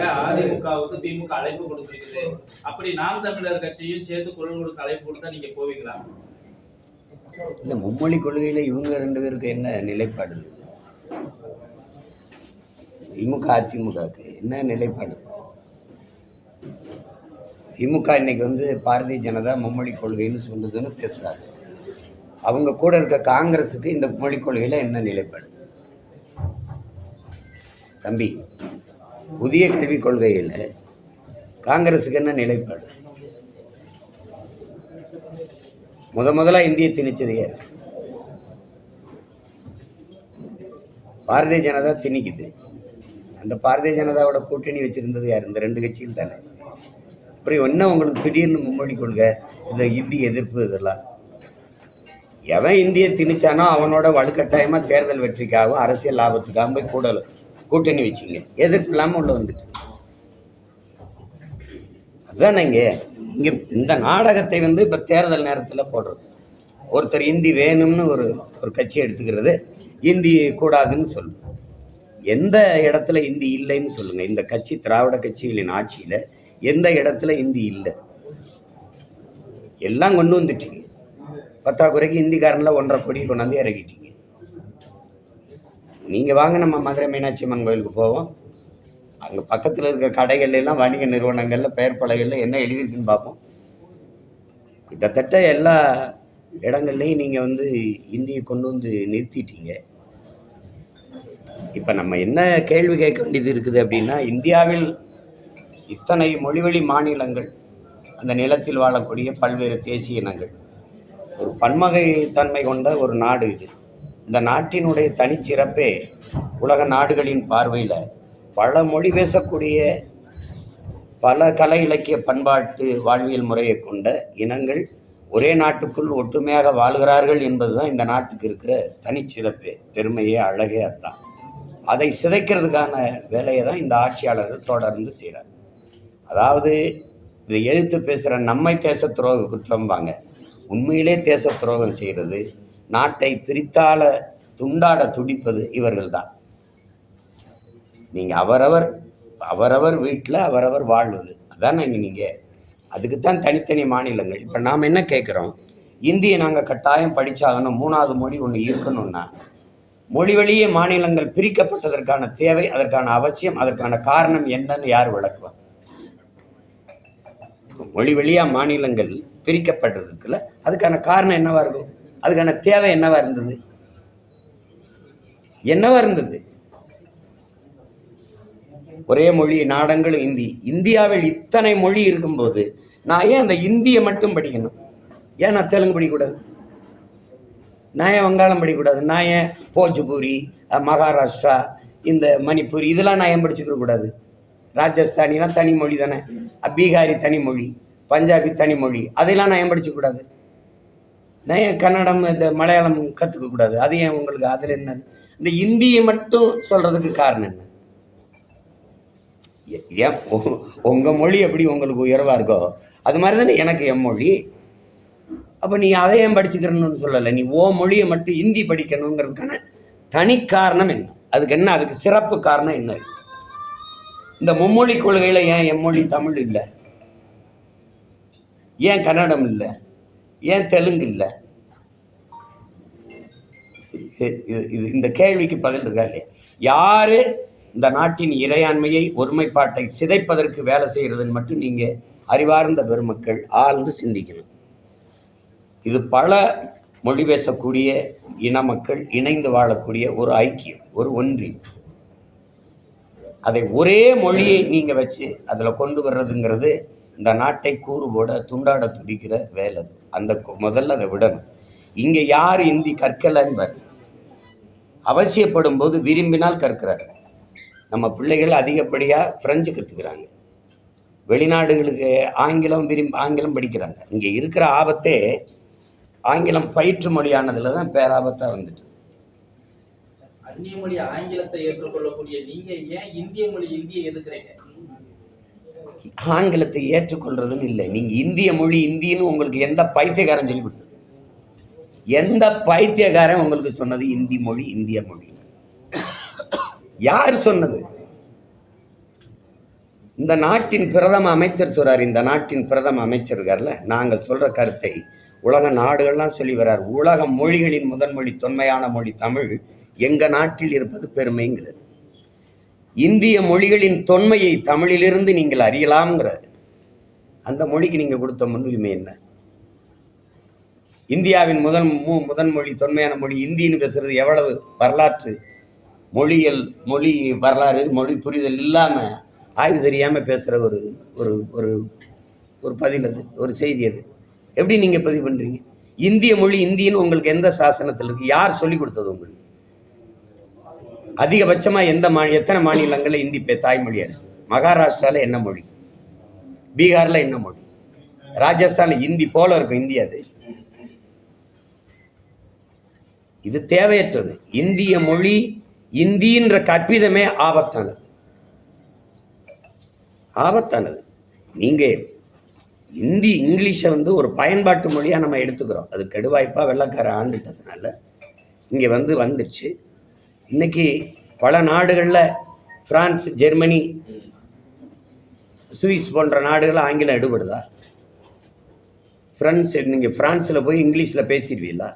அதிமுகவுக்கு திமுக அழைப்பு கொடுத்திருக்குது. அப்படி நாம் தமிழர் கட்சியும் சேர்த்து குரல் கொடுக்க அழைப்பு கொடுத்தா நீங்க போவீங்களா? இந்த மும்மொழி கொள்கையில இவங்க ரெண்டு பேருக்கு என்ன நிலைப்பாடு? திமுக அதிமுகவுக்கு என்ன நிலைப்பாடு? திமுக இன்னைக்கு பாரதிய ஜனதா மும்மொழி கொள்கைன்னு சொல்லுதுன்னு பேசுறாங்க. அவங்க கூட இருக்க காங்கிரஸுக்கு இந்த மொழி கொள்கையில என்ன நிலைப்பாடு? தம்பி, புதிய கல்விக் கொள்கையில் காங்கிரஸுக்கு என்ன நிலைப்பாடு? முதல்ல இந்திய திணிச்சது யார்? பாரதிய ஜனதா திணிக்குது. அந்த பாரதிய ஜனதாவோட கூட்டணி வச்சிருந்தது யார்? இந்த ரெண்டு கட்சிகள் தானே. அப்புறம் என்ன உங்களுக்கு திடீர்னு மும்மொழி கொள்கை, இந்த இந்தி எதிர்ப்பு, இதெல்லாம் எவன் இந்திய திணிச்சானோ அவனோட வலுக்கட்டாயமா தேர்தல் வெற்றிக்காகவும் அரசியல் லாபத்துக்காகவும் போய் கூட்டணி வச்சிங்க. எதிர்ப்பு இல்லாமல் உள்ள வந்துட்டு அதுதான் இங்கே இந்த நாடகத்தை இப்போ தேர்தல் நேரத்தில் போடுறது. ஒருத்தர் இந்தி வேணும்னு ஒரு கட்சி எடுத்துக்கிறது, இந்தி கூடாதுன்னு சொல்லுது. எந்த இடத்துல இந்தி இல்லைன்னு சொல்லுங்க. இந்த கட்சி திராவிட கட்சிகளின் ஆட்சியில் எந்த இடத்துல இந்தி இல்லை? எல்லாம் கொண்டு வந்துட்டீங்க. பத்தாக்குறைக்கு இந்திக்காரனில் 1.5 கோடி கொண்டாந்து இறக்கிட்டீங்க. நீங்கள் வாங்க, நம்ம மதுரை மீனாட்சி அம்மன் கோயிலுக்கு போவோம். அங்கே பக்கத்தில் இருக்கிற கடைகள் எல்லாம் வணிக நிறுவனங்களில் பெயர் பலகைகளில் என்ன எழுதியிருக்குன்னு பார்ப்போம். கிட்டத்தட்ட எல்லா இடங்கள்லையும் நீங்கள் இந்தியை கொண்டு வந்து நிறுத்திட்டீங்க. இப்போ நம்ம என்ன கேள்வி கேட்க வேண்டியது இருக்குது அப்படின்னா, இந்தியாவில் இத்தனை மொழிவழி மாநிலங்கள், அந்த நிலத்தில் வாழக்கூடிய பல்வேறு தேசிய இனங்கள், ஒரு பன்மகை தன்மை கொண்ட ஒரு நாடு இது. இந்த நாட்டினுடைய தனிச்சிறப்பே உலக நாடுகளின் பார்வையில் பல மொழி பேசக்கூடிய, பல கலை இலக்கிய பண்பாட்டு வாழ்வியல் முறையை கொண்ட இனங்கள் ஒரே நாட்டுக்குள் ஒற்றுமையாக வாழ்கிறார்கள் என்பதுதான் இந்த நாட்டுக்கு இருக்கிற தனிச்சிறப்பே, பெருமையே, அழகே. அதுதான். அதை சிதைக்கிறதுக்கான வேலையை தான் இந்த ஆட்சியாளர்கள் தொடர்ந்து செய்கிறார். அதாவது இதை எதிர்த்து பேசுகிற நம்மை தேச துரோக குற்றம்பாங்க. உண்மையிலே தேச துரோகம் செய்கிறது, நாட்டை பிரித்தால துண்டாட துடிப்பது இவர்கள் தான். நீங்கள் அவரவர் வீட்டில் அவரவர் வாழ்வது அதான் நீங்கள். அதுக்குத்தான் தனித்தனி மாநிலங்கள். இப்போ நாம் என்ன கேட்குறோம்? இந்தியை நாங்கள் கட்டாயம் படித்தாகணும், 3வது மொழி ஒன்று இருக்கணும்னா மொழி வழியே மாநிலங்கள் பிரிக்கப்பட்டதற்கான தேவை, அதற்கான அவசியம், அதற்கான காரணம் என்னன்னு யார் விளக்குவார்? மொழி வழியாக மாநிலங்கள் பிரிக்கப்பட்டதுக்குள்ள அதுக்கான காரணம் என்னவா இருக்கும்? அதுக்கான தேவை என்னவா இருந்தது? ஒரே மொழி நாடங்களும் இந்தி. இந்தியாவில் இத்தனை மொழி இருக்கும்போது நான் ஏன் அந்த இந்தியை மட்டும் படிக்கணும்? ஏன் நான் தெலுங்கு படிக்கக்கூடாது? நான் ஏன் வங்காளம் படிக்கக்கூடாது? நான் ஏன் போஜ்பூரி, மகாராஷ்டிரா, இந்த மணிப்பூரி இதெல்லாம் நான் ஏன் படிச்சுக்கிற கூடாது? ராஜஸ்தானிலாம் தனி மொழி தானே, பீகாரி தனி மொழி, பஞ்சாபி தனி மொழி, அதெல்லாம் நான் ஏன் படிச்சுக்கூடாது? நான் ஏன் கன்னடம், இந்த மலையாளம் கற்றுக்க கூடாது? அது ஏன் உங்களுக்கு? அதில் என்னது? இந்த இந்தியை மட்டும் சொல்றதுக்கு காரணம் என்ன? ஏன் உங்க மொழி எப்படி உங்களுக்கு உயர்வா இருக்கோ அது மாதிரி தானே எனக்கு என் மொழி. அப்போ நீ அதை ஏன் படிச்சுக்கிறன்னு சொல்லலை. நீ ஓ மொழியை மட்டும் இந்தி படிக்கணுங்கிறதுக்கான தனி காரணம் என்ன? அதுக்கு என்ன? அதுக்கு சிறப்பு காரணம் என்ன? இந்த மும்மொழி கொள்கையில ஏன் எம்மொழி தமிழ் இல்லை? ஏன் கன்னடம் இல்லை? ஏன் தெலுங்கு இல்லை? இந்த கேள்விக்கு பதில் இருக்கா இல்லையா? யாரு இந்த நாட்டின் இறையாண்மையை, ஒருமைப்பாட்டை சிதைப்பதற்கு வேலை செய்யறதுன்னு மட்டும் நீங்க அறிவார்ந்த பெருமக்கள் ஆழ்ந்து சிந்திக்கணும். இது பல மொழி பேசக்கூடிய இன மக்கள் இணைந்து வாழக்கூடிய ஒரு ஐக்கியம், ஒரு ஒன்றியம். அதை ஒரே மொழியை நீங்க வச்சு அதுல கொண்டு வர்றதுங்கிறது இந்த நாட்டை கூறு போட துண்டாட துடிக்கிற வேலை. அந்த முதல்ல அதை விடணும். இங்க யார் இந்தி கற்கலன்னு அவசியப்படும் போது விரும்பினால் கற்கிறார். நம்ம பிள்ளைகள் அதிகப்படியா பிரெஞ்சு கற்றுக்கிறாங்க, வெளிநாடுகளுக்கு ஆங்கிலம் படிக்கிறாங்க. இங்க இருக்கிற ஆபத்தே ஆங்கிலம் பயிற்று மொழியானதுல தான் பேராபத்தா வந்துட்டு. அந்நிய மொழி ஆங்கிலத்தை ஏற்றுக்கொள்ளக்கூடிய நீங்க ஏன் இந்திய மொழி இந்தியை எதுக்குறீங்க? ஆங்கிலத்தை ஏற்றுக்கொள்றதுன்னு இல்லை. நீங்க இந்திய மொழி இந்தின்னு உங்களுக்கு எந்த பைத்தியக்காரன் சொல்லி கொடுத்தது? எந்த பைத்தியக்காரன் உங்களுக்கு சொன்னது இந்தி மொழி இந்திய மொழி? யார் சொன்னது? இந்த நாட்டின் பிரதம அமைச்சர் சொல்றார், இந்த நாட்டின் பிரதம அமைச்சர் இருக்கார்ல, நாங்கள் சொல்ற கருத்தை உலக நாடுகள்லாம் சொல்லி வர்றார். உலக மொழிகளின் முதன்மொழி தொன்மையான மொழி தமிழ் எங்க நாட்டில் இருப்பது பெருமைங்கிறது. இந்திய மொழிகளின் தொன்மையை தமிழிலிருந்து நீங்கள் அறியலாம்ங்கிறார். அந்த மொழிக்கு நீங்க கொடுத்த முன்னுரிமை என்ன? இந்தியாவின் முதன்மொழி தொன்மையான மொழி இந்தின்னு பேசுறது எவ்வளவு வரலாற்று மொழியல் மொழி வரலாறு மொழி புரிதல் இல்லாம ஆய்வு தெரியாம பேசுற ஒரு ஒரு ஒரு ஒரு பதில் அது, ஒரு செய்தி அது. எப்படி நீங்க பதிவு பண்றீங்க? இந்திய மொழி இந்தின்னு உங்களுக்கு எந்த சாசனத்தில் இருக்கு? யார் சொல்லி கொடுத்தது உங்களுக்கு? அதிகபட்சமா எத்தனை மாநிலங்கள்ல இந்தி தாய்மொழியா இருக்கு? மகாராஷ்டிரால என்ன மொழி? பீகார்ல என்ன மொழி? ராஜஸ்தான்ல இந்தி போல இருக்கும் இந்தியா. அது இது தேவையற்றது. இந்திய மொழி இந்தின்ற கற்பிதமே ஆபத்தானது, ஆபத்தானது. நீங்க இந்தி இங்கிலீஷை ஒரு பயன்பாட்டு மொழியா நம்ம எடுத்துக்கிறோம். அது கெடுவாய்ப்பா வெள்ளக்கார ஆண்டுட்டதுனால இங்க வந்துடுச்சு. இன்னைக்கு பல நாடுகள்ல பிரான்ஸ், ஜெர்மனி, சுவிஸ் போன்ற நாடுகள் ஆங்கிலம் எடுபடுதா? நீங்க பிரான்ஸ்ல போய் இங்கிலீஷ்ல பேசிடுவீங்களா?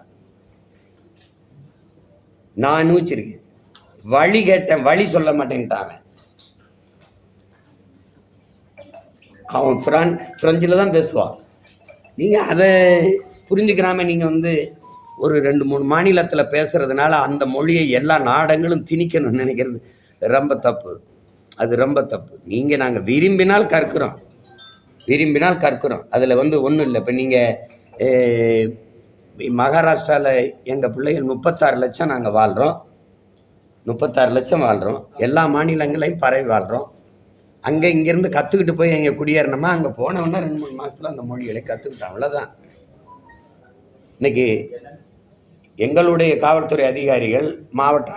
நான் அனுபவிச்சிருக்கேன். வழி கேட்டேன், வழி சொல்ல மாட்டேன்ட்டாங்க. அவன் பிரெஞ்சில் தான் பேசுவான். நீங்க அதை புரிஞ்சுக்கிறாம நீங்க ஒரு 2-3 மாநிலத்தில் பேசுறதுனால அந்த மொழியை எல்லா நாடுகளும் திணிக்கணும்னு நினைக்கிறது ரொம்ப தப்பு. அது ரொம்ப தப்பு. நாங்கள் விரும்பினால் கற்கிறோம். அதில் ஒன்றும் இல்லை. இப்போ நீங்கள் மகாராஷ்டிராவில் எங்கள் பிள்ளைகள் 36 லட்சம் நாங்கள் வாழ்கிறோம். 36 லட்சம் வாழ்கிறோம். எல்லா மாநிலங்களையும் பரவி வாழ்கிறோம். அங்கே இங்கேருந்து கற்றுக்கிட்டு போய் அங்கே குடியேறணுமா? அங்கே போனவொன்னா 2-3 மாதத்தில் அந்த மொழிகளை கற்றுக்கிட்டோம். அவ்வளோதான். இன்னைக்கு எங்களுடைய காவல்துறை அதிகாரிகள், மாவட்ட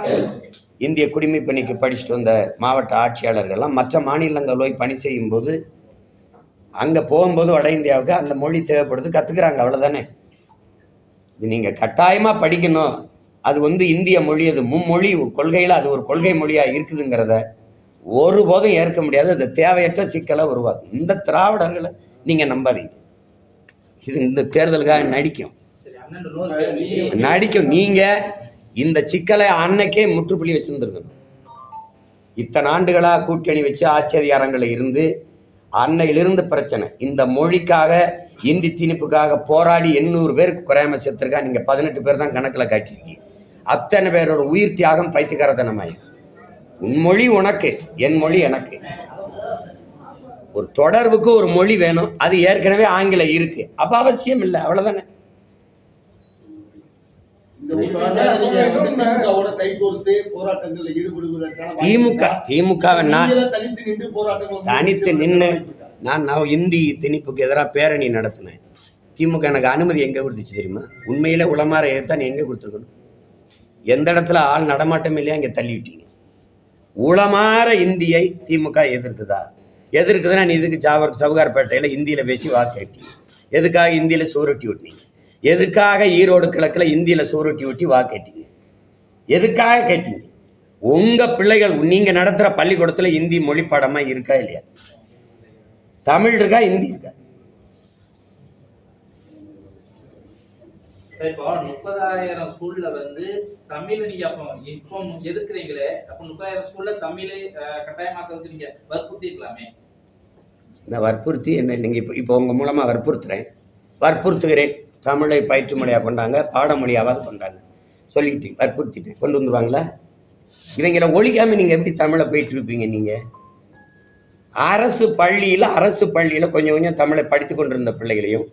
இந்திய குடிமைப் பணிக்கு படிச்சுட்டு வந்த மாவட்ட ஆட்சியாளர்கள்லாம் மற்ற மாநிலங்கள் போய் பணி செய்யும்போது அங்கே போகும்போது வட இந்தியாவுக்கு அந்த மொழி தேவைப்படுது, கற்றுக்குறாங்க. அவ்வளோதானே. இது நீங்கள் கட்டாயமாக படிக்கணும். அது இந்திய மொழி, அது மும்மொழி கொள்கையில் அது ஒரு கொள்கை மொழியாக இருக்குதுங்கிறத ஒருபோதும் ஏற்க முடியாது. அது தேவையற்ற சிக்கலை உருவாக்கும். இந்த திராவிடர்களை நீங்கள் நம்பாதீங்க. இது இந்த தேர்தலுக்காக நடிக்கும். நீங்கள் இந்த சிக்கலை அன்னைக்கே முற்றுப்புள்ளி வச்சிருந்துருக்கணும். இத்தனை ஆண்டுகளாக கூட்டணி வச்சு ஆட்சி அதிகாரங்களில் இருந்து அன்னையிலிருந்து பிரச்சனை. இந்த மொழிக்காக இந்தி திணிப்புக்காக போராடி 800 பேருக்கு குறையாம செத்துருக்கா. நீங்கள் 18 பேர் தான் கணக்கில் காட்டியிருக்கீங்க. அத்தனை பேரோட உயிர் தியாகம் பைத்தியக்காரத்தனமாயிருக்கு. உன் மொழி உனக்கு, என் மொழி எனக்கு. ஒரு தொடர்புக்கு ஒரு மொழி வேணும். அது ஏற்கனவே ஆங்கிலம் இருக்கு, அப்ப அவசியம் இல்லை. அவ்வளவுதானே. திமுக தனித்து நின்று நான் இந்தி திணிப்புக்கு எதிராக பேரணி நடத்தினேன். திமுக எனக்கு அனுமதி எங்க கொடுத்துச்சு தெரியுமா? உண்மையில உளமாற ஏத்தான் எங்க கொடுத்துருக்கணும்? எந்த இடத்துல ஆள் நடமாட்டம் இல்லையா இங்க தள்ளிவிட்டீங்க. உளமாற இந்தியை திமுக எதிர்க்குதுன்னா நீ இதுக்கு சவுகார்பேட்டையில இந்தியில பேசி வாக்கேட்டீங்க. எதுக்காக இந்தியில சூரட்டி விட்டீங்க? எதுக்காக ஈரோடு கிழக்குல இந்தியில சூரட்டி ஒட்டி வாக்கேட்டீங்க? எதுக்காக கேட்டீங்க? உங்க பிள்ளைகள் நீங்க நடத்துற பள்ளிக்கூடத்துல இந்தி மொழி பாடமா இருக்கா இல்லையா? தமிழ் இருக்கா, இந்தி இருக்கா? இப்போ 30,000 ஸ்கூல்ல தமிழ் நீங்க இப்போ எதுக்குறீங்களே, அப்ப 30,000 ஸ்கூல்ல தமிழை கட்டாயமாக்குறதுக்கு நீங்க வற்புறுத்திக்கலாமே. நான் வற்புறுத்தி என்ன நீங்க இப்போ உங்க மூலமா வற்புறுத்துகிறேன். தமிழை பயிற்று மொழியா கொண்டாங்க, பாடமொழியாவது கொண்டாங்க சொல்லிட்டேன், வற்புறுத்திட்டேன். கொண்டு வந்துருவாங்களா? இவங்களை ஒழிக்காம நீங்க எப்படி தமிழை போயிட்டு இருப்பீங்க? நீங்க அரசு பள்ளியில கொஞ்சம் கொஞ்சம் தமிழை படித்து கொண்டிருந்த பிள்ளைகளையும்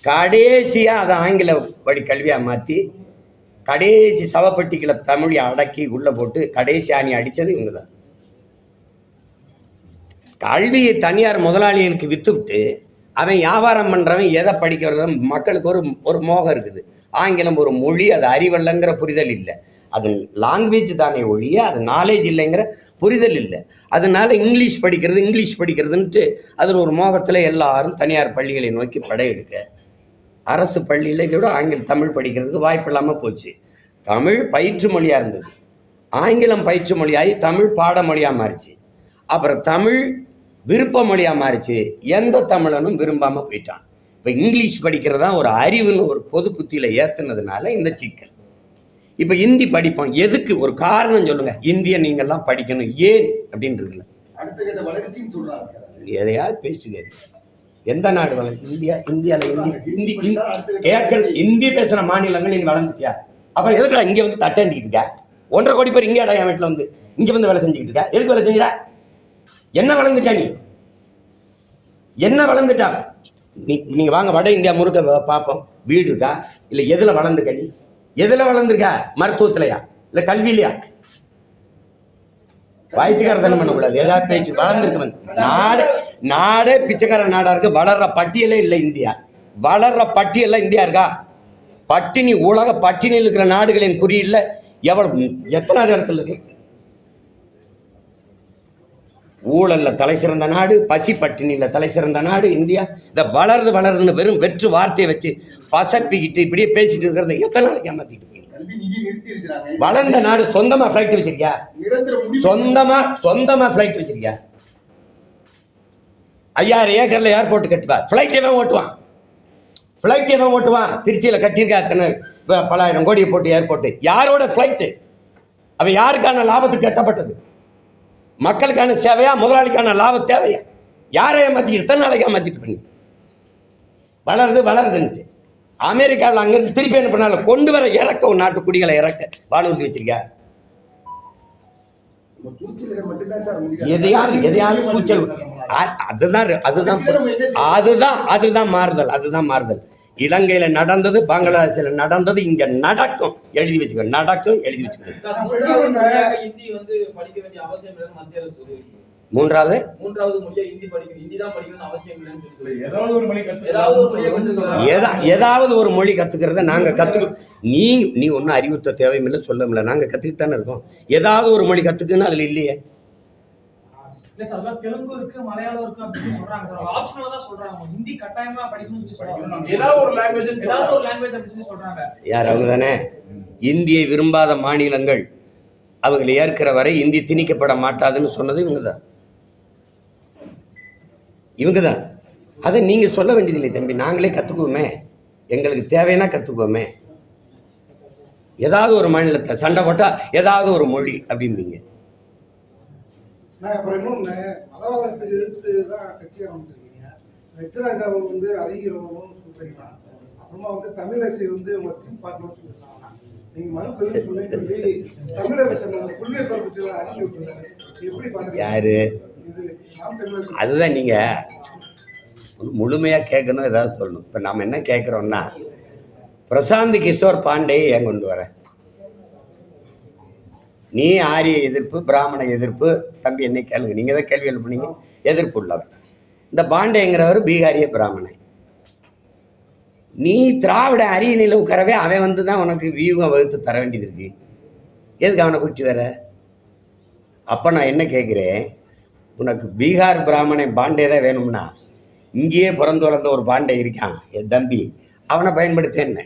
கடைசியா அதை ஆங்கில வழி கல்வியா மாத்தி கடைசி சவப்பட்டிகளை தமிழை அடக்கி உள்ள போட்டு கடைசி ஆணி அடிச்சது இவங்க தான். கல்வியை தனியார் முதலாளிகளுக்கு வித்துவிட்டு அவன் வியாபாரம் பண்றவன் எதை படிக்கிறது? மக்களுக்கு ஒரு மோகம் இருக்குது. ஆங்கிலம் ஒரு மொழி, அது அறிவல்லங்கிற புரிதல் இல்லை. அது லாங்குவேஜ் தானே ஒழிய அது நாலேஜ் இல்லைங்கிற புரிதல் இல்லை. அதனால இங்கிலீஷ் படிக்கிறதுன்ட்டு அதில் ஒரு மோகத்தில் எல்லாரும் தனியார் பள்ளிகளை நோக்கி படையெடுக்க அரசு பள்ளியில் கூட தமிழ் படிக்கிறதுக்கு வாய்ப்பு இல்லாமல் போச்சு. தமிழ் பயிற்று மொழியாக இருந்தது, ஆங்கிலம் பயிற்று மொழியாகி தமிழ் பாடமொழியாக மாறிச்சு. அப்புறம் தமிழ் விருப்ப மொழியாக மாறிச்சு. எந்த தமிழனும் விரும்பாமல் போயிட்டான். இப்போ இங்கிலீஷ் படிக்கிறதா ஒரு அறிவுன்னு ஒரு பொது புத்தியில் ஏற்றுனதுனால இந்த சிக்கல். இப்போ ஹிந்தி படிப்போம், எதுக்கு? ஒரு காரணம் சொல்லுங்கள். இந்தியை நீங்கள்லாம் படிக்கணும் ஏன் அப்படின்னு இருக்குல்ல. எதையாவது பேசுகிறது. எந்த நாடு வளர்ந்து? இந்தியாவில் ஹிந்தி பேசுகிற மாநிலங்கள் நீ வளர்ந்துட்டியா? அப்புறம் எதுக்குடா இங்கே வந்து தட்டேந்திக்கிட்டு இருக்கா? 1.5 கோடி பேர் இங்கே என் வீட்டில் வந்து இங்கே வந்து வேலை செஞ்சுக்கிட்டு இருக்கா? எதுக்கு வேலை செஞ்சுடா? என்ன வளர்ந்துட்டா நீ? என்ன வளர்ந்துட்டா நீங்க வாங்க வட இந்தியா முழுக்க பார்ப்போம். வீடு இருக்கா? இல்லை எதில் வளர்ந்துக்க நீ? எதில் வளர்ந்துருக்கா? மருத்துவத்திலையா இல்லை கல்வியிலையா? வாய்த்துக்காரத்தனம் பண்ணக்கூடாது. ஏதாவது பேச்சு வளர்ந்துருக்கு. நாடே பிச்சைக்கார நாடா இருக்கு. வளர்ற பட்டியலே இல்லை இந்தியா. வளர்ற பட்டியல்ல இந்தியா இருக்கா? பட்டினி, உலக பட்டினியில் இருக்கிற நாடுகளின் குறியீடுல எத்தனாவது இடத்துல இருக்கு? ஊழல்ல தலை சிறந்த நாடு, பசி பட்டினியில தலை சிறந்த நாடு இந்தியா. இந்த வளருதுன்னு வெறும் வெற்று வார்த்தையை வச்சு பசப்பிக்கிட்டு இப்படியே பேசிட்டு இருக்கிறத எத்தனை நாளைக்கு ஏமாத்திட்டு இருக்கீங்க? வளர்ந்த நாடு சொந்தமா பிளைட் வச்சிருக்கியா? சொந்தமா பிளைட் வச்சிருக்கியா? 5000 ஏக்கர்ல ஏர்போர்ட் கட்டுவா. பிளைட் எவன் ஓட்டுவான்? திருச்சியில கட்டியிருக்கா அத்தனை பல ஆயிரம் கோடியை போட்டு ஏர்போர்ட். யாரோட பிளைட்டு? அவ யாருக்கான லாபத்துக்கு கட்டப்பட்டது? மக்களுக்கான சேவையா, முதலாளிக்கான லாபம் தேவையா? யாரை ஏமாத்திக்கிட்டு எத்தனை நாளைக்கு ஏமாத்திட்டு பண்ணி? வளருதுன்ட்டு அமெரிக்காவில் அங்கிருந்து திருப்பி என்ன பண்ணால கொண்டு வர இறக்க ஒரு நாட்டு குடிகளை இறக்க வானூர்தி வச்சிருக்கா? எதையாவது கூச்சல். அதுதான் மாறுதல். இலங்கையில நடந்தது, பங்களாதேஷ்ல நடந்தது, இங்க நடக்கும். எழுதி வச்சுக்கோ. மூன்றாவது மொழியா ஹிந்தி படிக்கணும். ஹிந்தி தான் படிக்கணும்னு அவசியம் இல்லைன்னு சொல்லி ஏதாவது ஒரு மொழி கத்துக்கிறத நாங்க கத்துக்கணும். நீ ஒன்னும் அறிவுறுத்த தேவையில்லை, சொல்ல முடியல. நாங்க கத்துக்கிட்டு தானே இருக்கோம். ஏதாவது ஒரு மொழி கத்துக்குன்னு அதுல இல்லையே. தெலுங்கு இருக்கு, மலையாளம் இருக்கு அப்படின்னு சொல்றாங்க. ஆப்ஷனலா தான் சொல்றாங்க. ஹிந்தி கட்டாயமா படிக்கணும்னு சொல்லி சொல்றாங்க. ஏதாவது ஒரு லாங்குவேஜ் அப்படி சொல்லி சொல்றாங்க. யார்? அவங்க தானே. இந்தியை விரும்பாத மாநிலங்கள் அவங்களை ஏற்கிற வரை இந்தி திணிக்கப்பட மாட்டாதுன்னு சொன்னது இவங்க தான். அதை நீங்க சொல்ல வேண்டியதில்லை தம்பி. நாங்களே கத்துக்குவோமே, எங்களுக்கு தேவைன்னா கத்துக்குவோமே. ஏதாவது ஒரு மாநிலத்தை சண்டை போட்டா ஏதாவது ஒரு மொழி அப்படின்பீங்க. அப்புறம் இன்னொன்று, மதவாதத்துக்கு எதிர்த்து தான் கட்சி ஆரம்பிச்சிருக்கீங்க. வெச்சராஜாவை வந்து அறிகிறவங்களும் சொல்றீங்களா? அப்புறமா வந்து தமிழரசி வந்து உங்க டீம் பார்ட்னர் சொல்லிருக்காங்க. நீங்க மறுபடியும் சொல்லி தமிழரசன் கொள்கை பரப்பு அறிக்கை விட்டுருக்காங்க. எப்படி பாருங்க? யாரு? அதுதான் நீங்க முழுமையா கேட்கணும், ஏதாவது சொல்லணும். இப்ப நாம என்ன கேட்கிறோம்னா, பிரசாந்த் கிஷோர் பாண்டேயை ஏன் கொண்டு வர? நீ ஆரிய எதிர்ப்பு, பிராமண எதிர்ப்பு, தம்பி என்ன கேளுங்க. நீங்க தான் கேள்வி எழுப்புனீங்க. எதிர்ப்பு உள்ளவர். இந்த பாண்டேங்கிறவர் பீகாரிய பிராமணன். நீ திராவிட அரிய நிலவுக்கரவே அவன் வந்து தான் உனக்கு வியூகம் வகுத்து தர வேண்டியது இருக்கு. எதுக்கு அவனை கூட்டி வர? அப்ப நான் என்ன கேட்கிறேன், உனக்கு பீகார் பிராமணன் பாண்டே தான் வேணும்னா இங்கேயே பிறந்து வளர்ந்த ஒரு பாண்டே இருக்கான் என் தம்பி, அவனை பயன்படுத்த என்ன?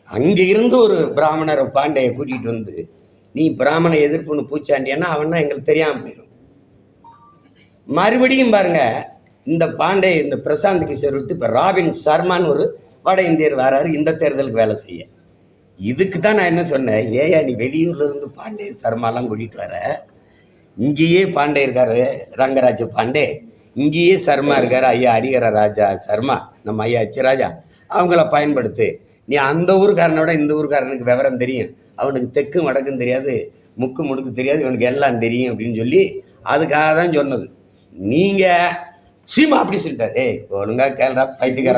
அங்கே இருந்து ஒரு பிராமணர் பாண்டையை கூட்டிகிட்டு வந்து நீ பிராமண எதிர்ப்புன்னு பூச்சாண்டியன்னா அவன்னா எங்களுக்கு தெரியாமல் போயிடும். மறுபடியும் பாருங்க, இந்த பாண்டே இந்த பிரசாந்த் கிஷோர் விட்டு இப்போ ராபின் சர்மான்னு ஒரு வட இந்தியர் வராரு இந்த தேர்தலுக்கு வேலை செய்ய. இதுக்கு தான் நான் என்ன சொன்னேன், ஏயா நீ வெளியூர்ல இருந்து பாண்டே சர்மாலாம் கூட்டிகிட்டு வர, இங்கேயே பாண்டே இருக்காரு ரங்கராஜ பாண்டே, இங்கேயே சர்மா இருக்காரு ஐயா ஹரிஹர ராஜா சர்மா, நம்ம ஐயா ராஜா, அவங்கள பயன்படுத்து. நீ அந்த ஊருக்காரனோட இந்த ஊருக்காரனுக்கு விவரம் தெரியும், அவனுக்கு தெக்கும் வடக்கும் தெரியாது, முக்கு முடுக்கு தெரியாது, இவனுக்கு எல்லாம் தெரியும் அப்படின்னு சொல்லி அதுக்காக தான் சொன்னது. நீங்கள் சீமா அப்படி சொல்லிட்டாரு, ஏய் ஒழுங்கா கேள்றா பைத்தியக்கார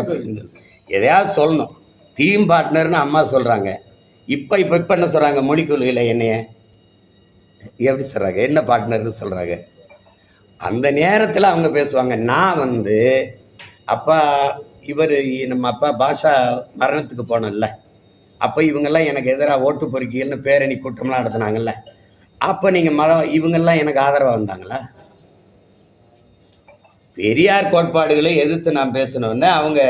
எதையாவது சொல்லணும். டீம் பார்ட்னர்னு அம்மா சொல்கிறாங்க. இப்போ என்ன சொல்கிறாங்க, மொழி கொள்கையில் என்னைய எப்படி சொல்கிறாங்க, என்ன பார்ட்னர்னு சொல்கிறாங்க. அந்த நேரத்தில் அவங்க பேசுவாங்க. நான் வந்து அப்பா இவர் நம்ம அப்பா பாஷா மரணத்துக்கு போனோம்ல, அப்போ இவங்கெல்லாம் எனக்கு எதிராக ஓட்டு பொறுக்கிகள்னு பேரணி கூட்டம்லாம் நடத்துனாங்கல்ல, அப்போ நீங்கள் இவங்கெல்லாம் எனக்கு ஆதரவாக வந்தாங்களா? பெரியார் கோட்பாடுகளை எதிர்த்து நான் பேசணுன்னு அவங்க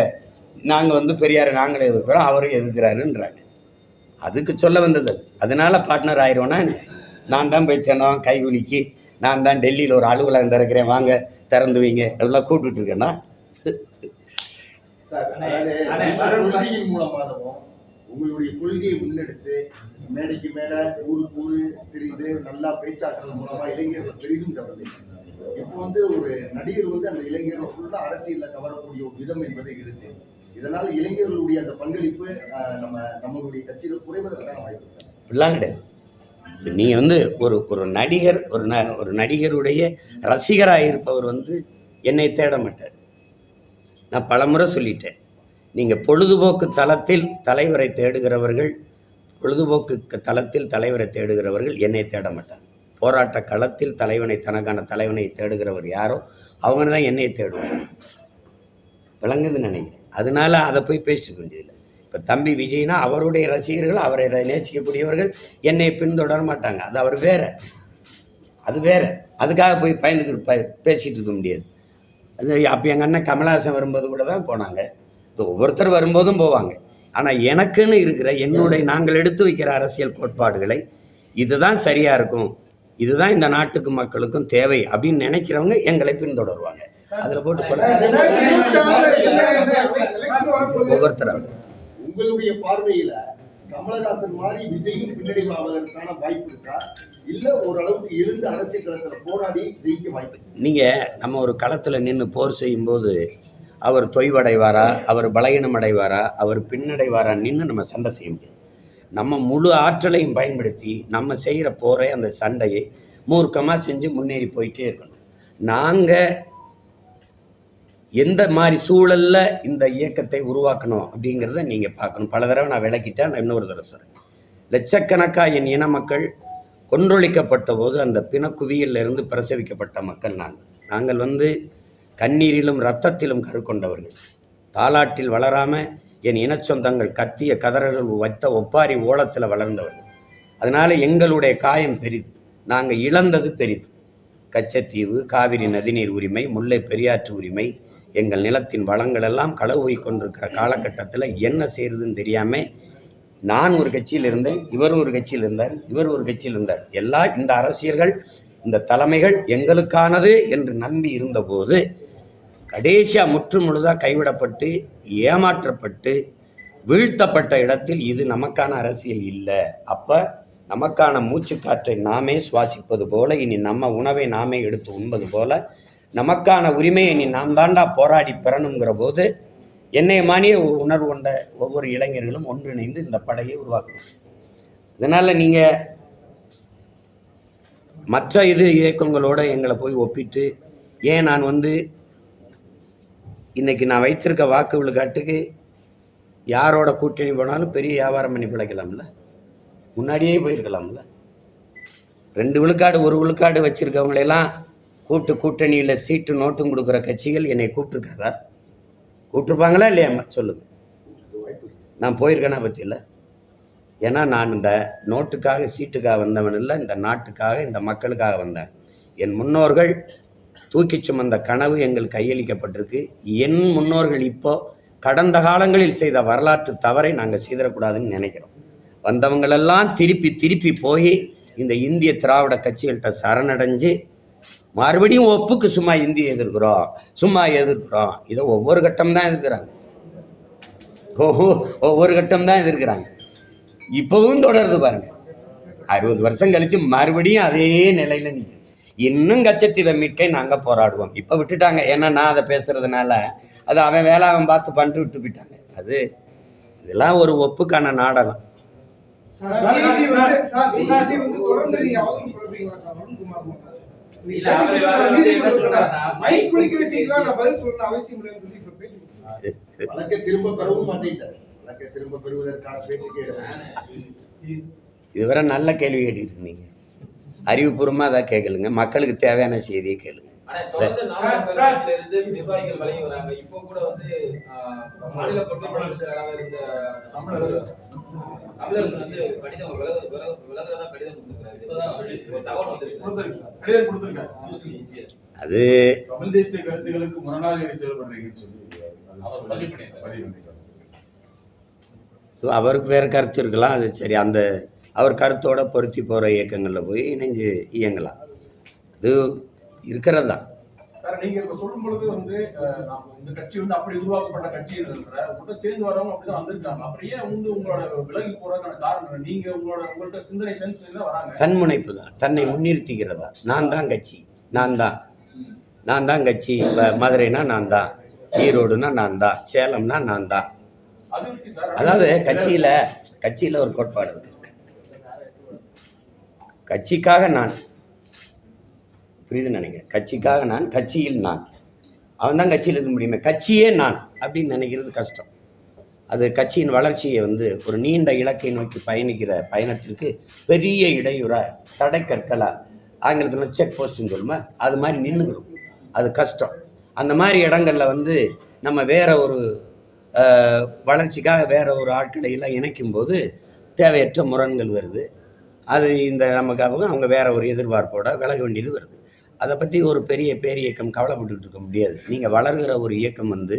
நாங்கள் வந்து பெரியாரை நாங்களே எதிர்க்கிறோம், அவரும் எதிர்க்கிறாருன்றாங்க. அதுக்கு சொல்ல வந்தது அது. அதனால பார்ட்னர் ஆயிடுவோன்னா நான் தான் போய் தினம் கைகுலிக்கு நான் தான் டெல்லியில் ஒரு அலுவலகம் திறக்கிறேன் வாங்க திறந்து வைங்க அதெல்லாம் கூப்பிட்டு இருக்கேன்னா சார், அதாவது கொள்கையின் மூலமாகவும் உங்களுடைய கொள்கையை முன்னெடுத்து மேடைக்கு மேல ஊருக்கு ஊரு திரிந்து நல்லா பேச்சாற்றல் மூலமா இளைஞர்கள் பெரிதும் கவர்ந்து இப்போ வந்து ஒரு நடிகர் வந்து அந்த இளைஞர்கள் ஃபுல்லா அரசியல்ல கவரக்கூடிய ஒரு விதம் என்பது இருக்கு. இதனால் இளைஞர்களுடைய அந்த பங்களிப்பு நம்மளுடைய கட்சியில் குறைவதற்கான வாய்ப்பு இப்படிலாம் கிடையாது. நீங்கள் வந்து ஒரு நடிகர் ஒரு நடிகருடைய ரசிகராக இருப்பவர் வந்து என்னை தேட மாட்டார். நான் பலமுறை சொல்லிட்டேன். நீங்கள் பொழுதுபோக்கு தளத்தில் தலைவரை தேடுகிறவர்கள் என்னை தேட மாட்டாங்க. போராட்ட களத்தில் தனக்கான தலைவனை தேடுகிறவர் யாரோ அவங்க தான் என்னை தேடுவாங்க. விளங்குதுன்னு நினைக்கிறேன். அதனால அதை போய் பேசிக்க வேண்டியதில்லை. இப்போ தம்பி விஜய்னா அவருடைய ரசிகர்கள், அவரை நேசிக்கக்கூடியவர்கள் என்னை பின்தொடர மாட்டாங்க. அது அவர் அது வேற. அதுக்காக போய் பயந்துக்கிட்டு பேசிகிட்டு இருக்க முடியாது. அது அப்போ எங்கள் அண்ணன் கமலஹாசன் வரும்போது கூட தான் போனாங்க. ஒவ்வொருத்தர் வரும்போதும் போவாங்க. ஆனால் எனக்குன்னு இருக்கிற நாங்கள் எடுத்து வைக்கிற அரசியல் கோட்பாடுகளை இதுதான் சரியாக இருக்கும், இதுதான் இந்த நாட்டுக்கு மக்களுக்கும் தேவை அப்படின்னு நினைக்கிறவங்க எங்களை பின்தொடருவாங்க. அதில் போட்டு ஒவ்வொருத்தராக உங்களுடைய பார்வையில கமலஹாசன் மாதிரி விஜயும் பின்னடைவு ஆவதற்கான வாய்ப்பு இருக்கா, இல்ல ஓரளவுக்கு எழுந்து அரசியல் களத்துல போராடி ஜெயிக்க வாய்ப்பு? நீங்க நம்ம ஒரு களத்துல நின்று போர் செய்யும் போது அவர் தொய்வடைவாரா, அவர் பலகீனம் அடைவாரா, அவர் பின்னடைவாரா நின்று நம்ம சண்டை செய்ய முடியாது. நம்ம முழு ஆற்றலையும் பயன்படுத்தி நம்ம செய்கிற போரை அந்த சண்டையை மூர்க்கமாக செஞ்சு முன்னேறி போயிட்டே இருக்கணும். நாங்கள் எந்த மாதிரி சூழலில் இந்த இயக்கத்தை உருவாக்கணும் அப்படிங்கிறத நீங்கள் பார்க்கணும். பல தடவை நான் விளக்கிட்டேன். நான் இன்னொரு தடவை சொல்கிறேன். லட்சக்கணக்காக என் இன மக்கள் கொன்றொழிக்கப்பட்ட போது அந்த பிணக்குவியிலிருந்து பிரசவிக்கப்பட்ட மக்கள் நாங்கள் வந்து கண்ணீரிலும் இரத்தத்திலும் கருக்கொண்டவர்கள். தாலாட்டில் வளராமல் என் இனச்சொந்தங்கள் கத்திய கதறல்கள் வைத்த ஒப்பாரி ஓலத்தில் வளர்ந்தவர்கள். அதனால் எங்களுடைய காயம் பெரிது, நாங்கள் இழந்தது பெரிது. கச்சத்தீவு, காவிரி நதிநீர் உரிமை, முல்லை பெரியாற்று உரிமை, எங்கள் நிலத்தின் வளங்கள் எல்லாம் களவு போய் கொண்டிருக்கிற காலகட்டத்தில் என்ன செய்யறதுன்னு தெரியாமல் நான் ஒரு கட்சியில் இருந்தேன், இவர் ஒரு கட்சியில் இருந்தார், இவர் ஒரு கட்சியில் இருந்தார். எல்லா இந்த அரசியல்கள், இந்த தலைமைகள் எங்களுக்கானது என்று நம்பி இருந்தபோது கடைசியாக முற்று முழுதாக கைவிடப்பட்டு ஏமாற்றப்பட்டு வீழ்த்தப்பட்ட இடத்தில் இது நமக்கான அரசியல் இல்லை. அப்போ நமக்கான மூச்சுக்காற்றை நாமே சுவாசிப்பது போல, இனி நம்ம உணவை நாமே எடுத்து உண்பது போல, நமக்கான உரிமையை இனி நாம் தாண்டா போராடி பெறணுங்கிற போது என்னை மானிய உணர்வு கொண்ட ஒவ்வொரு இளைஞர்களும் ஒன்றிணைந்து இந்த படையை உருவாக்கணும். இதனால் நீங்கள் மற்ற இயக்கங்களோட எங்களை போய் ஒப்பிட்டு ஏன் நான் வந்து இன்னைக்கு நான் வைத்திருக்க வாக்கு விழுக்காட்டுக்கு யாரோட கூட்டணி போனாலும் பெரிய வியாபாரம் பண்ணி பிழைக்கலாம்ல, முன்னாடியே போயிருக்கலாம்ல. 2 விழுக்காடு 1 விழுக்காடு வச்சிருக்கவங்களெல்லாம் கூட்டணியில் சீட்டு நோட்டும் கொடுக்குற கட்சிகள் என்னை கூப்பிட்டுருக்காரா? கூப்பிட்டுருப்பாங்களா இல்லையா? சொல்லுங்க. நான் போயிருக்கேனா பற்றி இல்லை. ஏன்னா நான் இந்த நோட்டுக்காக சீட்டுக்காக வந்தவன் இல்லை, இந்த நாட்டுக்காக இந்த மக்களுக்காக வந்தேன். என் முன்னோர்கள் தூக்கி சுமந்த கனவு எங்கள் கையளிக்கப்பட்டிருக்கு. என் முன்னோர்கள் இப்போ கடந்த காலங்களில் செய்த வரலாற்று தவறை நாங்கள் செய்திடக்கூடாதுன்னு நினைக்கிறோம். வந்தவங்களெல்லாம் திருப்பி போய் இந்த இந்திய திராவிட கட்சிகள்கிட்ட சரணடைஞ்சு மறுபடியும் ஒப்புக்கு சும்மா இந்தியை எதிர்க்கிறோம். இதை ஒவ்வொரு கட்டம் தான் எதிர்க்கிறாங்க. ஒவ்வொரு கட்டம் தான் எதிர்க்கிறாங்க. இப்பவும் தொடருது பாருங்க. 60 வருஷம் கழிச்சு மறுபடியும் அதே நிலையில நிற்குது. இன்னும் கச்சத்தீவை மீட்கை நாங்கள் போராடுவோம். இப்போ விட்டுட்டாங்க, ஏன்னா நான் அதை பேசுறதுனால அது அவன் வேலை அவன் பார்த்து பண்ணிட்டு விட்டு போயிட்டாங்க. இதெல்லாம் ஒரு ஒப்புக்கான நாடகம். இதுவரை நல்ல கேள்வி கேட்டுட்டு இருந்தீங்க. அறிவுபூர்வமாக அதை கேட்கலுங்க, மக்களுக்கு தேவையான செய்தியை கேளுங்க. நிர்வாகிகள் வழங்கி வராங்க. இப்போ கூட வந்து மாநில பொறுப்பாளராக இருந்த தமிழர்கள் வந்து கடிதம் விலகிறதா கடிதம் கொடுத்திருக்காரு. அது தமிழ் தேசிய கருத்துக்களுக்கு முரணாக செயல்படுறீங்கன்னு சொல்லி அவருக்கு வேற கருத்து இருக்கலாம். அது சரி, அந்த அவர் கருத்தோட பொருத்தி போகிற இயக்கங்களில் போய் இணைஞ்சு இயங்கலாம். அது இருக்கிறது தான். சார் நீங்க இப்ப சொல்லும் பொழுது வந்து நாம இந்த கட்சி வந்து அப்படி உருவாக்கப்பட்ட கட்சி உங்கள்கிட்ட சேர்ந்து வரவங்க அப்படிதான் வந்திருக்காங்க. அப்புறம் ஏன் வந்து உங்களோட விலகி போறதுக்கான காரணம் நீங்க உங்கள்கிட்ட சிந்தனை செஞ்சு வராங்க? தன்முனைப்பு தான், தன்னை முன்னிறுத்திக்கிறதா. நான் தான் கட்சி, நான் தான் கட்சி. மதுரைனா நான் தான், ஈரோடுனா நான் தான், சேலம்னா நான் தான். அதாவது கட்சியில ஒரு கோட்பாடு இருக்கு. கட்சிக்காக நான், புரியுதுன்னு நினைக்கிறேன். கட்சிக்காக நான், கட்சியில் நான். அவன் தான் கட்சியில் இருக்க முடியுமே, கட்சியே நான் அப்படின்னு நினைக்கிறது கஷ்டம். அது கட்சியின் வளர்ச்சியை வந்து ஒரு நீண்ட இலக்கை நோக்கி பயணிக்கிற பயணத்திற்கு பெரிய இடையூறா, தடை கற்களா, ஆங்கிலத்தில் செக் போஸ்ட்னு சொல்லுமா, அது மாதிரி நின்றுக்கிறோம். அது கஷ்டம். அந்த மாதிரி இடங்கள்ல வந்து நம்ம வேற ஒரு வளர்ச்சிக்காக வேற ஒரு ஆட்களை எல்லாம் இணைக்கும் போது தேவையற்ற முரண்கள் வருது. அது இந்த நமக்கு அவங்க வேற ஒரு எதிர்பார்ப்போட விலக வேண்டியது வருது. அதை பற்றி ஒரு பெரிய பேரியக்கம் கவலைப்பட்டுக்கிட்டு இருக்க முடியாது. நீங்கள் வளர்கிற ஒரு இயக்கம் வந்து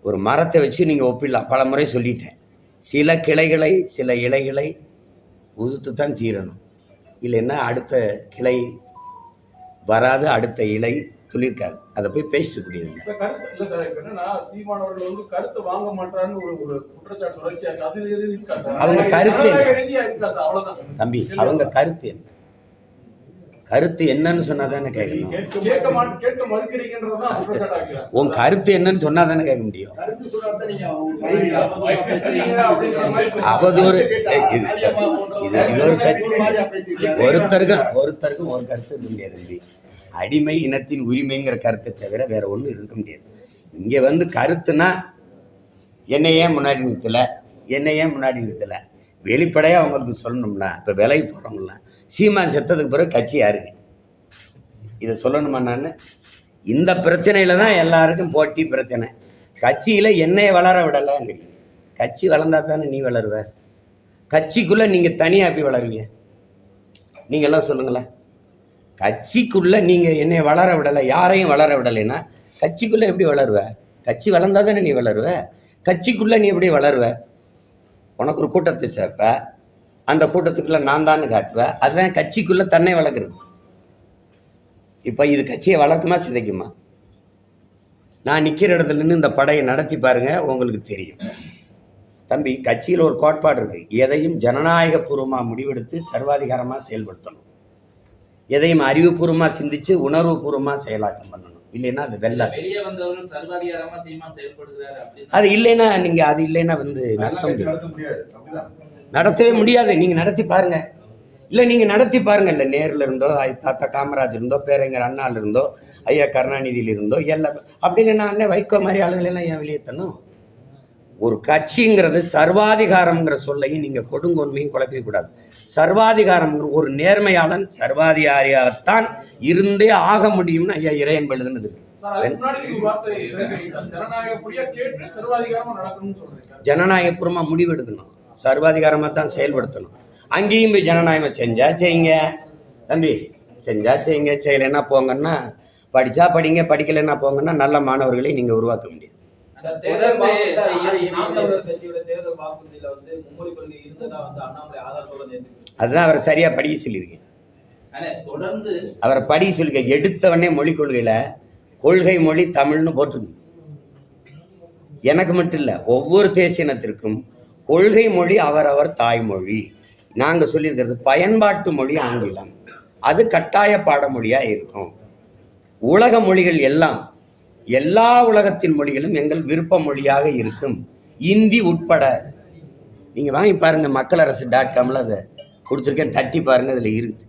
ஒரு மரத்தை வச்சு நீங்கள் ஒப்பிடலாம். பல முறை சொல்லிட்டேன். சில கிளைகளை, சில இலைகளை உதுத்து தான் தீரணும். இல்லைன்னா அடுத்த கிளை வராது, அடுத்த இலை துளிர்க்காது. அதை போய் பேசிட்டு முடியாது. கருத்து இல்ல சார். இப்ப என்னன்னா சீமான் அவர்கள் வந்து கருத்து வாங்க மாட்டாருன்னு ஒரு குற்றச்சாட்டு தொடர்ச்சியா இருக்கு. அது இருக்கா சார்? அவங்க கருத்து இருக்கா சார்? அவ்வளவுதான் தம்பி. அவங்க கருத்து என்ன, கருத்து என்னன்னு சொன்னாதானே கேட்கணும். கேட்க மறுக்கிறீங்கன்றதுதான் குற்றச்சாட்டா இருக்கு. உன் கருத்து என்னன்னு சொன்னாதானே கேட்க முடியும். அவதூறு இது ஒரு கட்சி. ஒருத்தருக்கும் ஒரு கருத்து இருக்க முடியாது தம்பி. அடிமை இனத்தின் உரிமைங்கிற கருத்தை தவிர வேற ஒன்றும் இருக்க முடியாது. இங்கே வந்து கருத்துனா என்னை ஏன் முன்னாடி நிறுத்தலை, வெளிப்படையாக அவங்களுக்கு சொல்லணும்னா, இப்போ விலைக்கு போகிறோம்ல, சீமான் செத்ததுக்கு பிறகு கட்சி யாருக்கு இதை சொல்லணுமா? நான் இந்த பிரச்சனையில தான் எல்லாருக்கும் போட்டி பிரச்சனை. கட்சியில் என்னையை வளர விடலைங்கிறீங்க. கட்சி வளர்ந்தா தானே நீ வளருவ. கட்சிக்குள்ளே நீங்கள் தனியாக எப்படி வளருவீங்க? நீங்கள்லாம் சொல்லுங்களேன். கட்சிக்குள்ளே நீங்கள் என்னை வளர விடலை, யாரையும் வளர விடலைன்னா கட்சிக்குள்ளே எப்படி வளருவ? கட்சி வளர்ந்தா தானே நீ வளருவ. கட்சிக்குள்ளே நீ எப்படி வளருவ? உனக்கு ஒரு கூட்டத்தை சேர்ப்ப, அந்த கூட்டத்துக்குள்ளே நான் தான் காட்டுவேன். அதுதான் கட்சிக்குள்ளே தன்னை வளர்க்குறது. இப்போ இது கட்சியை வளர்க்குமா சிதைக்குமா? நான் நிற்கிற இடத்துல நின்று இந்த படையை நடத்தி பாருங்க, உங்களுக்கு தெரியும் தம்பி. கட்சியில் ஒரு கோட்பாடு இருக்கு. எதையும் ஜனநாயகபூர்வமாக முடிவெடுத்து சர்வாதிகாரமாக செயல்படுத்தணும். எதையும் அறிவுபூர்வமாக சிந்திச்சு உணர்வுபூர்வமாக செயலாக்கம் பண்ணணும். இல்லைன்னா அது வெளியே வந்தவர்கள் சர்வாதிகாரமா சீமான் செயல்படுகிறாரு. அது இல்லைன்னா நீங்க அது இல்லைன்னா வந்து நடத்தவே முடியாது. நீங்க நடத்தி பாருங்க. இல்லை நீங்க நடத்தி பாருங்க. இல்லை நேரில் இருந்தோ, தாத்தா காமராஜ் இருந்தோ, பேரறிஞர் அண்ணால இருந்தோ, ஐயா கருணாநிதியில் இருந்தோ, எல்லாம் அப்படின்னு நான் அண்ணன் வைகோ மாதிரி ஆளுங்களெல்லாம் ஏன் வெளியே தரணும்? ஒரு கட்சிங்கிறது சர்வாதிகாரம்ங்கிற சொல்லையும் நீங்க கொடுங்கொன்மையும் குழப்பிக்க கூடாது. சர்வாதிகாரம்ங்கிற ஒரு நேர்மையாளன் சர்வாதிகாரியாகத்தான் இருந்தே ஆக முடியும்னு ஐயா இறையன்பு எழுதுனது இருக்கு. ஜனநாயகபூர்வமா முடிவெடுக்கணும், சர்வாதிகாரமா தான் செயல்படுத்தணும். அங்கேயும் போய் ஜனநாயகம் செஞ்சா செய்யுங்க தம்பி, செஞ்சா செய்யுங்க, செய்யலைன்னா போங்கன்னா, படிச்சா படிங்க, படிக்கலைன்னா போங்கன்னா நல்ல மாணவர்களை நீங்க உருவாக்க முடியாது. அதுதான் அவரை சரியா படிக்க சொல்லியிருக்கேன். அவரை படிக்க சொல்லிருக்க. எடுத்தவனே மொழி கொள்கையில கொள்கை மொழி தமிழ்னு போட்டிருக்கு. எனக்கு மட்டும் இல்ல, ஒவ்வொரு தேசியனத்திற்கும் கொள்கை மொழி அவரவர் தாய்மொழி. நாங்க சொல்லியிருக்கிறது பயன்பாட்டு மொழி ஆங்கிலம், அது கட்டாய பாடமொழியா இருக்கும். உலக மொழிகள் எல்லாம், எல்லா உலகத்தின் மொழிகளும் எங்கள் விருப்ப மொழியாக இருக்கும், இந்தி உட்பட. நீங்க வாங்கி பாருங்க, மக்களரசு.comல அதை கொடுத்துருக்கேன், தட்டி பாருங்க, அதுல இருக்குது.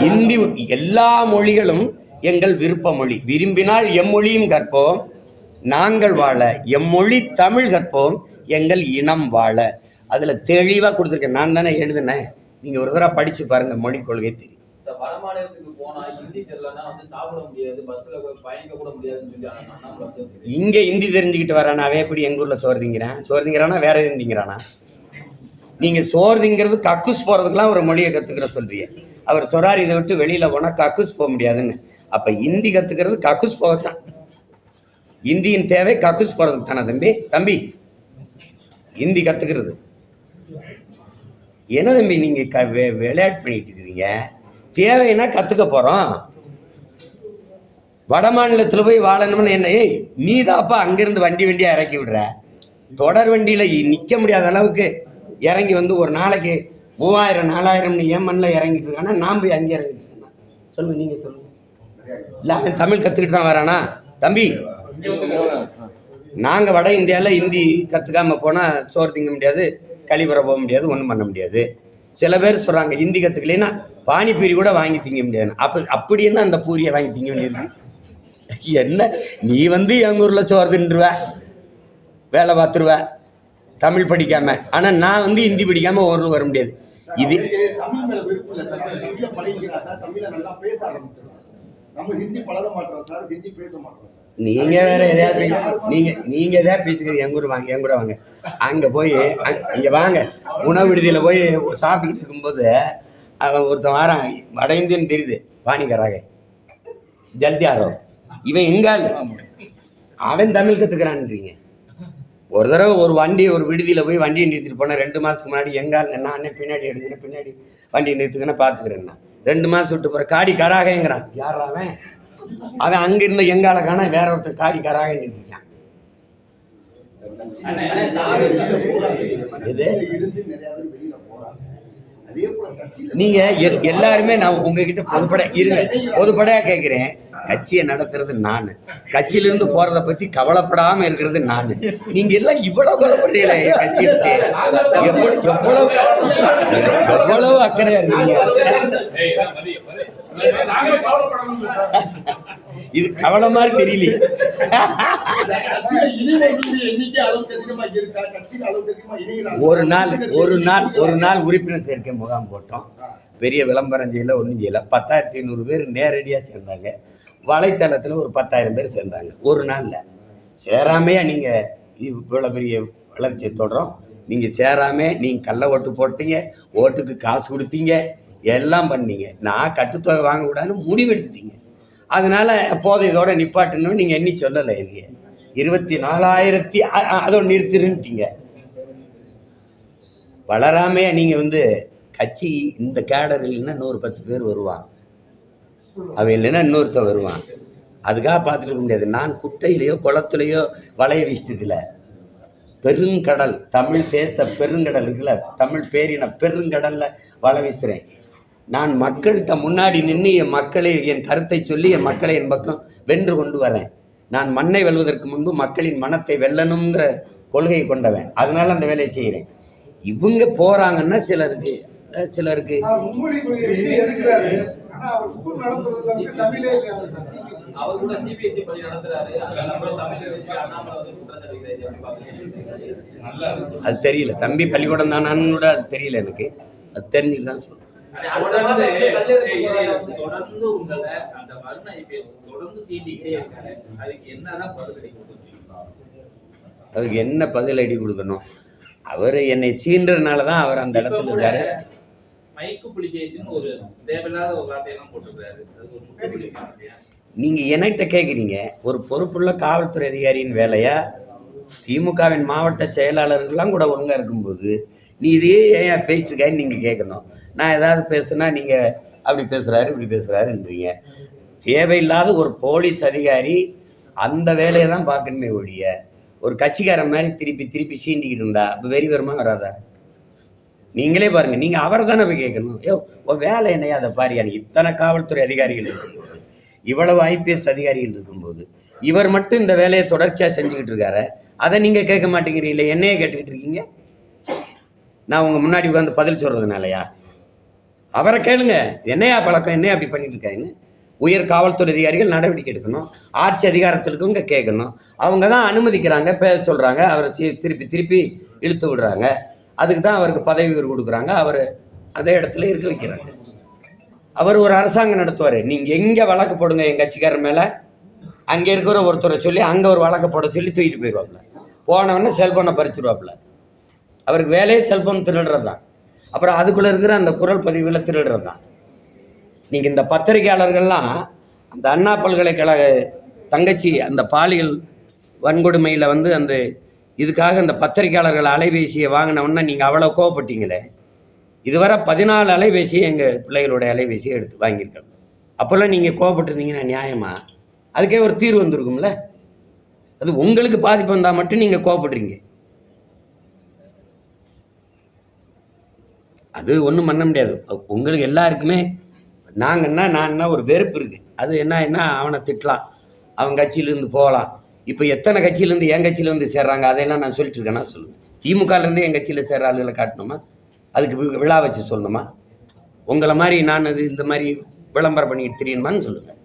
இந்தி எல்லா மொழிகளும் எங்கள் விருப்ப மொழி, விரும்பினால் எம்மொழியும் கற்போம், நாங்கள் வாழ எம்மொழி தமிழ் கற்போம், எங்கள் இனம் வாழ. அதுல தெளிவா கொடுத்துருக்கேன். நான் தானே எழுதுனேன். நீங்க ஒரு தடவை படிச்சு பாருங்க, மொழி கொள்கை தெரியும். வட மாநிலத்துக்கு போனா ஹிந்தி தெரியலன்னா வந்து சாப்பிட முடியாது, பஸ்ல பயணிக்க கூட முடியாதுன்னு சொல்லி இங்க ஹிந்தி தெரிஞ்சுக்கிட்டு வரானா அவன் எப்படி எங்க ஊர்ல சோறு திங்கிறானா வேற எதுவும் திங்கிறானா? நீங்க சோறு திங்கிறது கக்கூஸ் போறதுக்கெல்லாம் ஒரு மொழியை கத்துக்கிற சொல்றீங்க. அவர் சொல்றாரு, இதை விட்டு வெளியில போனா கக்கூஸ் போக முடியாதுன்னு. அப்ப ஹிந்தி கத்துக்கிறது கக்கூஸ் போகத்தான். இந்தியின் தேவை கக்கூஸ் போறதுக்கு தானே தம்பி ஹிந்தி கத்துக்கிறது. என்ன தம்பி நீங்க விளையாட்டு பண்ணிட்டு இருக்கீங்க? தேவைன்னா கற்றுக்க போகிறோம். வட மாநிலத்தில் போய் வாழணும்னு என்ன, ஏய் நீ தாப்பா அங்கேருந்து வண்டியாக இறக்கி விடுற, தொடர் வண்டியில் நிற்க முடியாத அளவுக்கு இறங்கி வந்து ஒரு நாளைக்கு 3000 4000 ஏன் மண்ணில் இறங்கிட்டு இருக்கானா, நான் போய் அங்கே இறங்கிட்டு இருக்கேன். சொல்லுங்கள், நீங்கள் சொல்லுங்கள். இல்லை அவன் தமிழ் கற்றுக்கிட்டு தான் வரானா? தம்பி, நாங்கள் வட இந்தியாவில் ஹிந்தி கற்றுக்காமல் போனால் சோறு திங்க முடியாது, கழிவறை போக முடியாது, ஒன்றும் பண்ண முடியாது. சில பேர் சொல்கிறாங்க ஹிந்தி கற்றுக்கலைன்னா பானிபூரி கூட வாங்கி திங்க முடியாது. அப்படி என்ன அந்த பூரியை வாங்கி திங்க வேண்டியிருக்கு? என்ன நீ வந்து எங்கள் ஊரில் சோறு தின்றுவ, வேலை பார்த்துருவ தமிழ் படிக்காமல், ஆனால் நான் வந்து ஹிந்தி படிக்காமல் ஒரு வர முடியாது. இது தமிழ் மேல விருப்பம் இல்லை சார். தமிழை பழகிறான் சார், தமிழை நல்லா பேச ஆரம்பிச்சிடலாம் சார். நம்ம ஹிந்தி பழக மாட்டோம் சார், ஹிந்தி பேச மாட்டோம் சார். நீங்க வேற எதையாவது நீங்க எதாவது பேச்சுக்கிறது எங்க ஊர் வாங்க, என் கூட வாங்க. அங்க போய் இங்க வாங்க, உணவு விடுதியில போய் சாப்பிட்டுக்கிட்டு இருக்கும்போது அவன் ஒருத்தன் வாரான், வட இந்தியன்னு தெரியுது, பானிக்கராக ஜல்தி ஆரோம், இவன் எங்கால் அவன் தமிழ் கத்துக்கிறான்றீங்க. ஒரு தடவை ஒரு வண்டி ஒரு விடுதியில் போய் வண்டியை நிறுத்திட்டு போனேன் 2 மாதத்துக்கு முன்னாடி. எங்கால் நான் பின்னாடி எடுக்கிறேன், பின்னாடி வண்டியை நிறுத்துக்கன்னு பார்த்துக்கிறேன்னா 2 மாதம் விட்டு போகிற காடி கராகங்கிறான். யார் அவன்? அவன் அங்கிருந்த எங்கால காண வேற ஒருத்தர் காடி கராக நிறுத்திக்கான். நீங்க எல்லாருமே நான் உங்ககிட்ட பொதுப்படையா கேட்கிறேன். கட்சியை நடத்துறது நான், கட்சியிலிருந்து போறத பத்தி கவலைப்படாம இருக்கிறது நான். நீங்க எல்லாம் இவ்வளவு கவலைப்படுறீங்களே கட்சியை, எவ்வளவு அக்கறையா இருக்கீங்க. இது கவலை மாதிரி தெரியலையே. ஒரு நாள் உறுப்பினர் சேர்க்கை முகாம் போட்டோம். பெரிய விளம்பரம் செய்யல, ஒன்றும் செய்யல. 10,500 பேர் நேரடியாக சேர்ந்தாங்க. வலைத்தளத்தில் ஒரு 10,000 பேர் சேர்ந்தாங்க ஒரு நாளில். சேராமையா நீங்கள் இவ்வளோ பெரிய வளர்ச்சியை தொடரும்? நீங்கள் சேராம நீங்கள் கள்ள ஓட்டு போட்டீங்க, ஓட்டுக்கு காசு கொடுத்தீங்க, எல்லாம் பண்ணீங்க. நான் கட்டுத்தொகை வாங்கக்கூடாதுன்னு முடிவெடுத்துட்டீங்க. அதனால போதை இதோட நிப்பாட்டணும்னு நீங்கள் எண்ணி சொல்லலை. இல்லையே 24,000 அதோட நிறுத்திருன்ட்டீங்க. வளராமையா நீங்கள் வந்து கட்சி இந்த கேடர் இல்லைன்னா இன்னொரு 10 பேர் வருவான், அவன் இல்லைன்னா இன்னொருத்தன் வருவான். அதுக்காக பார்த்துட்டு இருக்க முடியாது. நான் குட்டையிலையோ குளத்துலையோ வலைய வீசிட்டுல, பெருங்கடல், தமிழ் தேச பெருங்கடல் இருக்குல்ல, தமிழ் பேரின பெருங்கடல்ல வலை வீசுகிறேன். நான் மக்கள்கிட்ட முன்னாடி நின்று என் மக்களை, என் கருத்தை சொல்லி என் மக்களை என் பக்கம் வென்று கொண்டு வரேன். நான் மண்ணை வெல்வதற்கு முன்பு மக்களின் மனத்தை வெல்லணுங்கிற கொள்கையை கொண்டவன். அதனால அந்த வேலையை செய்கிறேன். இவங்க போறாங்கன்னா சிலருக்கு அவர் கூட சிபிஎஸ்இ பள்ளி நடத்துறாரு, அண்ணாமலை வந்து குற்றச்சாட்டு அது தெரியல. தம்பி பள்ளிக்கூடம் தானான்னு கூட அது தெரியல எனக்கு. அது தெரிஞ்சுட்டு தான் சொல்றேன். தொடர்ந்து உங்களை அந்த வருண ஐபிஎஸ் தொடர்ந்து சீண்டிக்கிட்டே இருக்காரு. அதுக்கு என்னதான் பதிலடி கொடுக்கணும்? அவருக்கு என்ன பதிலடி கொடுக்கணும்? அவர் என்னை சீன்றதுனால தான் அவர் அந்த இடத்துல இருக்காரு. மைக்கு புலிகேசின்னு ஒரு தேவையில்லாத ஒரு வார்த்தையெல்லாம் போட்டுருக்காரு. அது ஒரு முக்கிய வார்த்தையா? நீங்க என்கிட்ட கேட்குறீங்க, ஒரு பொறுப்புள்ள காவல்துறை அதிகாரியின் வேலையா? திமுகவின் மாவட்ட செயலாளர்கள்லாம் கூட ஒழுங்கா இருக்கும்போது நீ இதையே ஏன் பேச்சுக்கான்னு நீங்க கேட்கணும். நான் ஏதாவது பேசுனா நீங்க அப்படி பேசுறாரு இப்படி பேசுறாருன்றீங்க. தேவையில்லாத ஒரு போலீஸ் அதிகாரி அந்த வேலையை தான் பார்க்கணுமே ஒழிய ஒரு கட்சிக்காரன் மாதிரி திருப்பி சீண்டிக்கிட்டு இருந்தா அப்போ வெறி வருமா வராதா? நீங்களே பாருங்க. நீங்க அவரை தானே போய் கேட்கணும். உன் வேலை என்னையா அதை பாரியா? இத்தனை காவல்துறை அதிகாரிகள் இருக்கும்போது, இவ்வளவு ஐபிஎஸ் அதிகாரிகள் இருக்கும்போது இவர் மட்டும் இந்த வேலையை தொடர்ச்சியா செஞ்சுக்கிட்டு இருக்காரு. அதை நீங்க கேட்க மாட்டேங்கிறீங்களே, என்னையே கேட்டுக்கிட்டு இருக்கீங்க. நான் உங்க முன்னாடி உட்காந்து பதில் சொல்றதுனாலயா? அவரை கேளுங்க, என்னையா பழக்கம், என்னையா அப்படி பண்ணிட்டு இருக்காங்கன்னு. உயர் காவல்துறை அதிகாரிகள் நடவடிக்கை எடுக்கணும். ஆட்சி அதிகாரத்திற்குங்க கேட்கணும். அவங்க தான் அனுமதிக்கிறாங்க, பேச சொல்றாங்க, அவரை திருப்பி இழுத்து விடுறாங்க. அதுக்கு தான் அவருக்கு பதவி உயர்வு கொடுக்குறாங்க, அவர் அதே இடத்துல இருக்க வைக்கிறாங்க. அவர் ஒரு அரசாங்கம் நடத்துவார். நீங்கள் எங்கே வழக்கு போடுங்க எங்கள் கட்சிக்காரர் மேலே, அங்கே இருக்கிற ஒருத்தரை சொல்லி அங்கே ஒரு வழக்கு போட சொல்லி தூக்கிட்டு போயிடுவாப்புல. போனவொடனே செல்ஃபோனை பறிச்சிருவாப்புல. அவருக்கு வேலையே செல்ஃபோன் திருடுறது தான். அப்புறம் அதுக்குள்ளே இருக்கிற அந்த குரல் பதிவுகளை திருடுறது தான். நீங்கள் இந்த பத்திரிகையாளர்கள்லாம் அந்த அண்ணா பல்கலைக்கழக தங்கச்சி அந்த பாலியல் வன்கொடுமையில் வந்து அந்த இதுக்காக அந்த பத்திரிகையாளர்கள் அலைபேசியை வாங்கினவுடனே நீங்கள் அவ்வளோ கோவப்பட்டீங்களே. இதுவரை 14 அலைபேசியை எங்கள் பிள்ளைகளோட அலைபேசியை எடுத்து வாங்கியிருக்கோம். அப்போல்லாம் நீங்கள் கோவப்பட்டிருந்தீங்கன்னா நியாயமா? அதுக்கே ஒரு தீர்வு வந்திருக்கும்ல. அது உங்களுக்கு பாதிப்பு வந்தால் மட்டும் நீங்கள் கோவப்படுறீங்க. அது ஒன்றும் பண்ண முடியாது. உங்களுக்கு எல்லாருக்குமே நான் ஒரு வெறுப்பு இருக்குது. அது என்ன அவனை திட்டலாம், அவன் கட்சியிலேருந்து போகலாம். இப்போ எத்தனை கட்சியிலேருந்து என் கட்சியிலேருந்து சேர்றாங்க அதையெல்லாம் நான் சொல்லிட்டு இருக்கேன்னா சொல்லுங்கள். திமுகலேருந்து என் கட்சியில் சேர்ற ஆளுகளை காட்டணுமா? அதுக்கு விழா வச்சு சொல்லணுமா? உங்களை மாதிரி நான் அது இந்த மாதிரி விளம்பரம் பண்ணிட்டு தெரியணுமான்னு சொல்லுங்கள்.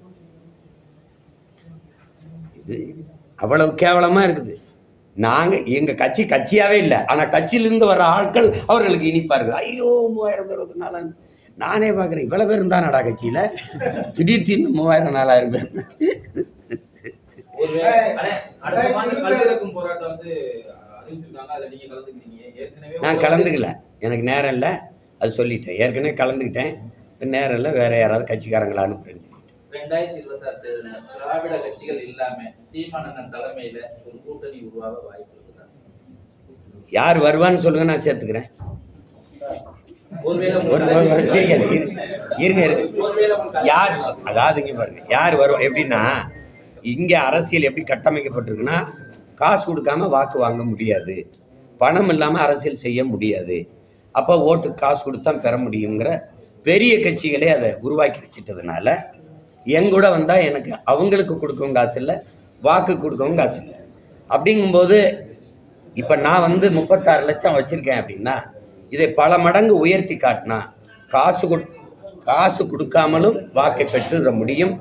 இது அவ்வளவு கேவலமாக இருக்குது. நாங்கள் எங்கள் கட்சியாகவே இல்லை, ஆனால் கட்சியிலேருந்து வர ஆட்கள் அவர்களுக்கு இனிப்பாக இருக்குது. ஐயோ 3000 பேர் 24 நானே பார்க்குறேன், இவ்வளோ பேர் இருந்தானடா கட்சியில், திடீர்னு 3000 4000 பேர். நான் கலந்துக்கல, எனக்கு நேரம் இல்லை, அது சொல்லிட்டேன். ஏற்கனவே கலந்துக்கிட்டேன், நேரம் இல்லை, வேற யாராவது கட்சிக்காரங்களா அனுப்புறேன். 2026 திராவிட கட்சிகள் இல்லாம சீமானந்தன் தலைமையில ஒரு கூட்டணி உருவாக வாய்ப்பு இருக்குதா? யார் வருவான்னு சொல்லுங்க, நான் சேர்த்துக்கிறேன். யார் அதாவது இங்க பாருங்க, யார் வருவா எப்படின்னா, இங்க அரசியல் எப்படி கட்டமைக்கப்பட்டிருக்குன்னா, காசு கொடுக்காம வாக்கு வாங்க முடியாது, பணம் இல்லாம அரசியல் செய்ய முடியாது, அப்போ ஓட்டு காசு கொடுத்தா பெற முடியுங்கிற பெரிய கட்சிகளே அதை உருவாக்கி வச்சுட்டதுனால எங்கூட வந்தால் எனக்கு அவங்களுக்கு கொடுக்கவும் காசு இல்லை, வாக்கு கொடுக்கவும் காசு இல்லை. அப்படிங்கும்போது இப்போ நான் 36 லட்சம் வச்சுருக்கேன் அப்படின்னா, இதை பல மடங்கு உயர்த்தி காட்டினா காசு கொடுக்காமலும் வாக்கை பெற்றுற முடியும்,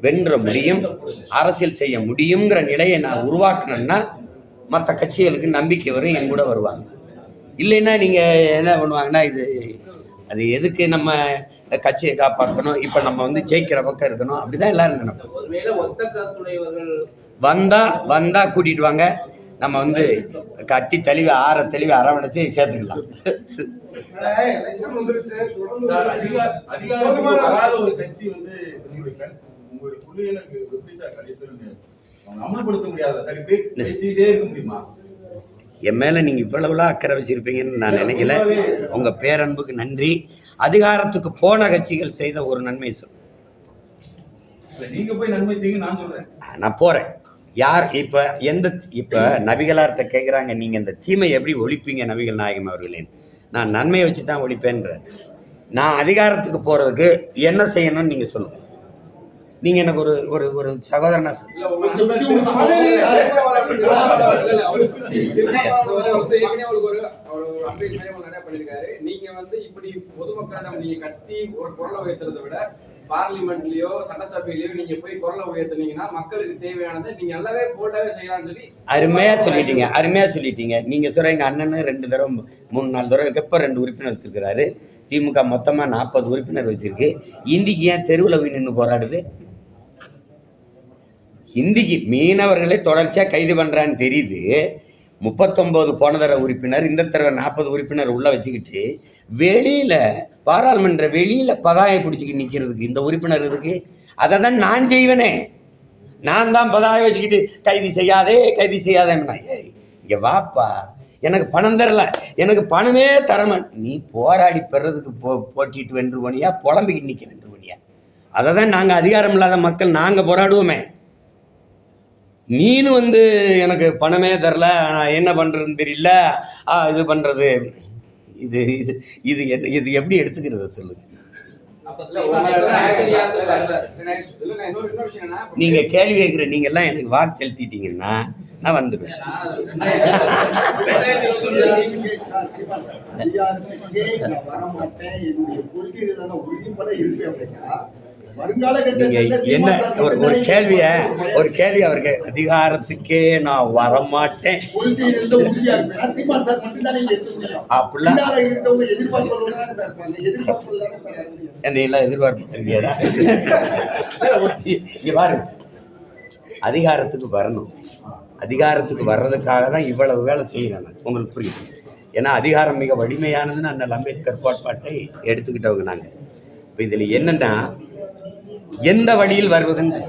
வென்ற முடியும், அரசியல் செய்ய முடியுங்கிற நிலையை நான் உருவாக்கணும்னா மற்ற கட்சிகளுக்கு நம்பிக்கை வரும், என் கூட வருவாங்க. இல்லைன்னா நீங்கள் என்ன பண்ணுவாங்கன்னா, அது எதுக்கு நம்ம கட்சியை காப்பாற்றணும், இப்போ நம்ம ஜெயிக்கிற பக்கம் இருக்கணும், அப்படிதான் எல்லாரும் நினைப்போம். வந்தா கூட்டிட்டு வாங்க, நம்ம கட்டி தெளிவை அரவணைச்சு சேர்த்துக்கலாம். ஒரு கட்சி அமல்படுத்த முடியாது, பேசிட்டே இருக்க முடியுமா? என் மேலே நீங்கள் இவ்வளவுலாம் அக்கறை வச்சிருப்பீங்கன்னு நான் நினைக்கல. உங்கள் பேரன்புக்கு நன்றி. அதிகாரத்துக்கு போன கட்சிகள் செய்த ஒரு நன்மை சொல். நீங்க போய் நன்மை செய்யுங்க, நான் சொல்றேன். நான் போறேன். யார் இப்போ நபிகளார்கிட்ட கேட்குறாங்க, நீங்கள் இந்த தீமை எப்படி ஒழிப்பீங்க நபிகள் நாயகம் அவர்களேன்? நான் நன்மையை வச்சு தான் ஒழிப்பேன்ற. நான் அதிகாரத்துக்கு போகிறதுக்கு என்ன செய்யணும்னு நீங்கள் சொல்லுங்கள். நீங்க எனக்கு ஒரு சகோதரனா நீங்க இப்படி பொதுமக்களிடம் நீங்க கட்டி ஒரு குரலை உயர்த்துறதை விட பார்லிமெண்ட்லயோ சட்டசபையிலயோ நீங்க போய் குரலை உயர்த்தினீங்கன்னா மக்களுக்கு தேவையானதை நீங்க எல்லாமே போட்டாவே செய்யலாம்னு சொல்லி அருமையா சொல்லிட்டீங்க. நீங்க சொல்ற எங்க அண்ணன் 2 தடவை 3-4 தடவை எப்ப 2 உறுப்பினர் வச்சிருக்கிறாரு. திமுக மொத்தமா 40 உறுப்பினர் வச்சிருக்கு. இந்திக்கு ஏன் தெருவில் போய் நின்று போராடுது? இந்திக்கு மீனவர்களை தொடர்ச்சியா கைது பண்றான்னு தெரியுது. 39 போன தடவை உறுப்பினர், இந்த தடவை 40 உறுப்பினர் உள்ள வச்சுக்கிட்டு வெளியில பாராளுமன்ற வெளியில பதாயை பிடிச்சிக்கிட்டு நிக்கிறதுக்கு இந்த உறுப்பினர் இதுக்கு அதை தான் நான் செய்வேனே. நான் தான் பதாயை வச்சுக்கிட்டு கைது செய்யாதேன்னா, ஏய் இங்க வாப்பா, எனக்கு பணம் தரல, எனக்கு பணமே தரம, நீ போராடி பெறதுக்கு போட்டிட்டு வென்று போனியா, புலம்பிக்கிட்டு நிக்க வென்று போனியா? அதை தான் நாங்க அதிகாரம் இல்லாத மக்கள் நாங்க போராடுவோமே. நீனு எனக்கு பணமே தரல, நான் என்ன பண்றதுன்னு தெரியல, இது பண்றது, இது இது இது இது எப்படி எடுத்துக்கிறது சொல்லுங்க. நீங்க கேள்வி கேட்கிற நீங்க எல்லாம் எனக்கு வாக்கு செலுத்திட்டீங்கன்னா நான் வந்துடுவேன். என்ன ஒரு கேள்வி அவருக்கு, அதிகாரத்துக்கே நான் வரமாட்டேன் அப்படிலாம் என்னையெல்லாம் எதிர்பார்ப்பு கல்வியடா. இங்க பாருங்க, அதிகாரத்துக்கு வரணும், அதிகாரத்துக்கு வர்றதுக்காக தான் இவ்வளவு வேலை செய்யணும். உங்களுக்கு புரியுது? ஏன்னா அதிகாரம் மிக வலிமையானதுன்னு அண்ணல் அம்பேத்கர் கோட்பாட்டை எடுத்துக்கிட்டவங்க நாங்கள். இப்போ இதில் என்னன்னா, எந்த வழியில் வருவதுன்னு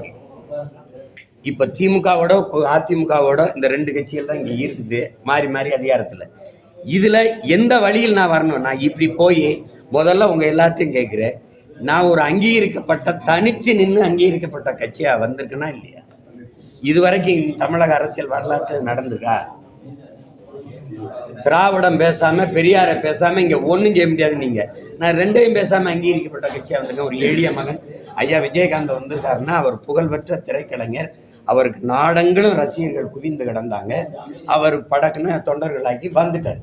இப்போ திமுகவோட அதிமுகவோட இந்த 2 கட்சிகள் தான் இங்கே இருக்குது, மாறி மாறி அதிகாரத்தில். இதில் எந்த வழியில் நான் வரணும்? நான் இப்படி போய் முதல்ல உங்கள் எல்லாத்தையும் கேட்குறேன், நான் ஒரு அங்கீகரிக்கப்பட்ட தனிச்சு நின்று அங்கீகரிக்கப்பட்ட கட்சியாக வந்திருக்கேனா இல்லையா? இதுவரைக்கும் தமிழக அரசியல் வரலாற்று நடந்திருக்கா? திராவிடம் பேசாம பெரியாரை பேசாம இங்க ஒன்றும் செய்ய முடியாது. நீங்க நான் ரெண்டையும் பேசாம அங்கீகரிக்கப்பட்ட கட்சியாக வந்திருக்கேன். ஒரு எளிய மகன் ஐயா விஜயகாந்த் வந்திருக்காருன்னா அவர் புகழ்பெற்ற திரைக்கலைஞர், அவருக்கு நாடங்களும் ரசிகர்கள் குவிந்து கிடந்தாங்க. அவர் படக்குன்னு தொண்டர்களாக்கி வந்துட்டார்.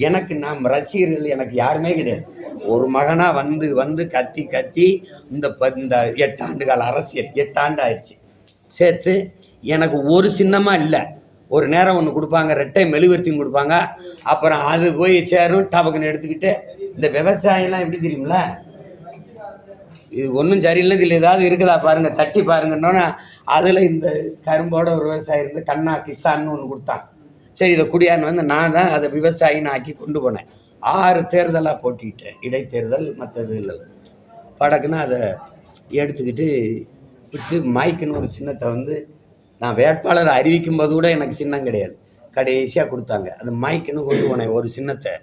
எனக்கு நாம் ரசிகர்கள் எனக்கு யாருமே கிடையாது. ஒரு மகனா வந்து வந்து கத்தி கத்தி இந்த 8 ஆண்டு கால அரசியல் 8 ஆண்டு ஆயிடுச்சு சேர்த்து எனக்கு ஒரு சின்னமா இல்லை. ஒரு நேரம் ஒன்று கொடுப்பாங்க, ரெட்டை மெழுகுவர்த்தியும் கொடுப்பாங்க, அப்புறம் அது போய் சேரும் டபக்குன்னு எடுத்துக்கிட்டு. இந்த விவசாயம்லாம் எப்படி தெரியுங்களா? இது ஒன்றும் சரியில்லை, இதில் ஏதாவது இருக்குதா பாருங்க, தட்டி பாருங்கன்னொன்னே அதில் இந்த கரும்போட ஒரு விவசாயி இருந்து கண்ணா கிசான்னு ஒன்று கொடுத்தான். சரி இதை குடியான்னு வந்து நான் தான் அதை விவசாயின்னு ஆக்கி கொண்டு போனேன். 6 தேர்தலாக போட்டிக்கிட்டேன், இடைத்தேர்தல் மற்றது இல்லை. படக்குன்னு அதை எடுத்துக்கிட்டு விட்டு மைக்குன்னு ஒரு சின்னத்தை வந்து நான் வேட்பாளர் அறிவிக்கும் போது கூட எனக்கு சின்னம் கிடையாது, கடைசியாக கொடுத்தாங்க. அந்த மைக்குன்னு கொண்டு போனேன் ஒரு சின்னத்தை,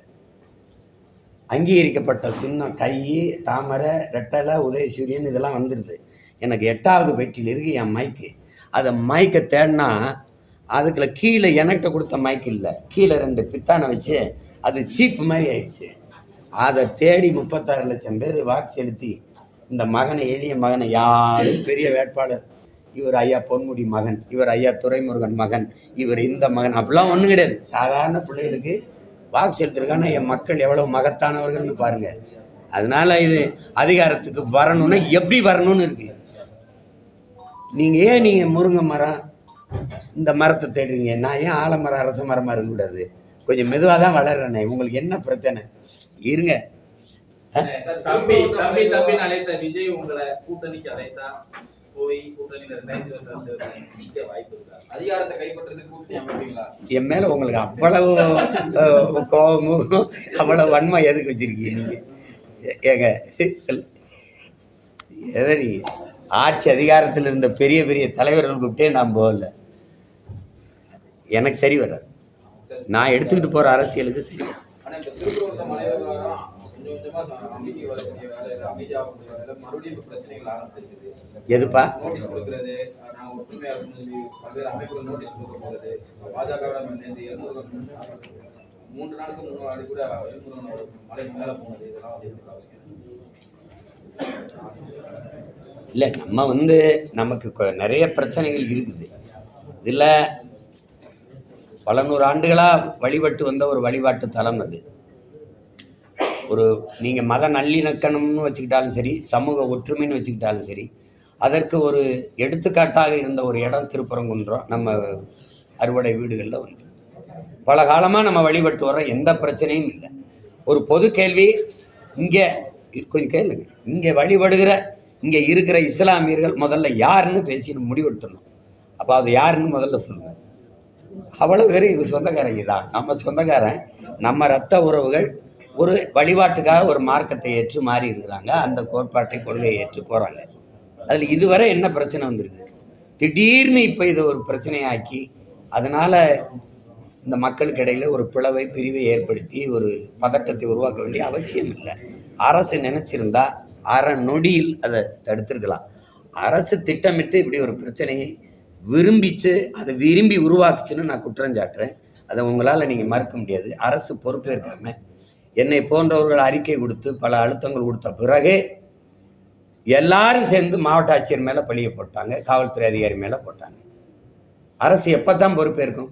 அங்கீகரிக்கப்பட்ட சின்னம், கை, தாமரை, ரெட்டலை, உதயசூரியன் இதெல்லாம் வந்துடுது. எனக்கு 8வது பெட்டியில் இருக்குது என் மைக்கு. அதை மைக்கை தேடினா அதுக்குள்ள கீழே எனக்கிட்ட கொடுத்த மைக்கு இல்லை, கீழே 2 பித்தானை வச்சு அது சீப்பு மாதிரி ஆயிடுச்சு. அதை தேடி 36 லட்சம் பேர் வாக்கு செலுத்தி இந்த மகனை, எளிய மகனை, யாரும் பெரிய வேட்பாளர் இவர் ஐயா பொன்முடி மகன், இவர் ஐயா துரைமுருகன் மகன், இவர் இந்த மகன், அப்படிலாம் ஒன்றும் கிடையாது. சாதாரண பிள்ளைகளுக்கு வாக்கு செலுத்திருக்காங்கன்னா என் மக்கள் எவ்வளோ மகத்தானவர்கள்னு பாருங்க. அதனால இது அதிகாரத்துக்கு வரணும்னா எப்படி வரணும்னு இருக்கு. நீங்கள் முருங்கை மரம் இந்த மரத்தை தேடுறீங்க, நான் ஏன் ஆலமரம் அரச மரமாக இருக்கக்கூடாது? கொஞ்சம் மெதுவாக தான் வளர்றேனே, உங்களுக்கு என்ன பிரச்சனை? இருங்க. தம்பி தம்பி தம்பின்னு அழைத்த விஜய் உங்களை கூட்டணிக்கு அழைத்தா போய் கூட்டணியில 2026 நிக்க வாய்ப்பு இருக்கா? அதிகாரத்தை கைப்பற்றுறதுக்கு கூட்டணி அமைப்பீங்களா? என் மேல உங்களுக்கு அவ்வளவு கோபமும் அவ்வளவு வன்மை எதுக்கு வச்சிருக்கீங்க நீங்க? ஏங்க எதடி ஆட்சி அதிகாரத்தில் இருந்த பெரிய பெரிய தலைவர்கள் கூப்பிட்டே நான் போகல, எனக்கு சரி வராது. நான் எடுத்துக்கிட்டு போற அரசியலுக்கு சரி வராது. ஆனா இந்த திருக்குறள் மலை விவகாரம் கொஞ்சம் கொஞ்சமா அமைதி வரக்கூடிய வேலையில, அமைதியாகக்கூடிய வேலையில மறுபடியும் பிரச்சனைகள் ஆரம்பிச்சிருக்குது. எதுப்பா? நோட்டீஸ் கொடுக்கறது, நான் ஒற்றுமையா சொல்லி பல்வேறு அமைப்புகள் நோட்டீஸ் கொடுக்க போகிறது. பாஜக இந்த 3 நாளுக்கு முன்னாடி கூட எழுமுருகனோட மலை மேல போனது, இதெல்லாம் இல்லை, நம்ம வந்து நமக்கு நிறைய பிரச்சனைகள் இருக்குது. இதில் பல 100 ஆண்டுகளாக வழிபட்டு வந்த ஒரு வழிபாட்டு தலம் அது. ஒரு நீங்கள் மத நல்லிணக்கணம்னு வச்சுக்கிட்டாலும் சரி, சமூக ஒற்றுமைன்னு வச்சுக்கிட்டாலும் சரி, அதற்கு ஒரு எடுத்துக்காட்டாக இருந்த ஒரு இடம் திருப்பரங்குன்றம். நம்ம அறுவடை வீடுகளில் ஒன்று பல காலமாக நம்ம வழிபட்டு வரோம், எந்த பிரச்சனையும் இல்லை. ஒரு பொது கேள்வி இங்கே கொஞ்சம் கேளுங்க, இங்கே வழிபடுகிற இங்கே இருக்கிற இஸ்லாமியர்கள் முதல்ல யாருன்னு பேசி முடிவெடுத்துடணும். அப்போ அது யாருன்னு முதல்ல சொல்லுங்கள். அவ்வளோ பேர் இது சொந்தக்காரங்க தான், நம்ம சொந்தக்காரன், நம்ம இரத்த உறவுகள். ஒரு வழிபாட்டுக்காக ஒரு மார்க்கத்தை ஏற்று மாறி இருக்கிறாங்க, அந்த கோட்பாட்டை கொள்கையை ஏற்று போகிறாங்க. அதில் இதுவரை என்ன பிரச்சனை வந்திருக்கு? திடீர்னு இப்போ இதை ஒரு பிரச்சனையாக்கி அதனால் இந்த மக்களுக்கு இடையில் ஒரு பிளவை பிரிவை ஏற்படுத்தி ஒரு பதட்டத்தை உருவாக்க வேண்டிய அவசியம் இல்லை. அரசு நினச்சிருந்தா அரை நொடியில் அதை தடுத்திருக்கலாம். அரசு திட்டமிட்டு இப்படி ஒரு பிரச்சனையை விரும்பிச்சு அதை விரும்பி உருவாக்குச்சுன்னு நான் குற்றஞ்சாட்டுறேன். அதை உங்களால் நீங்கள் மறுக்க முடியாது. அரசு பொறுப்பேற்காமல் என்னை போன்றவர்கள் அறிக்கை கொடுத்து பல அழுத்தங்கள் கொடுத்த பிறகு எல்லாரும் சேர்ந்து மாவட்ட ஆட்சியர் மேலே பழிய போட்டாங்க, காவல்துறை அதிகாரி மேலே போட்டாங்க. அரசு எப்போ தான் பொறுப்பேற்கும்?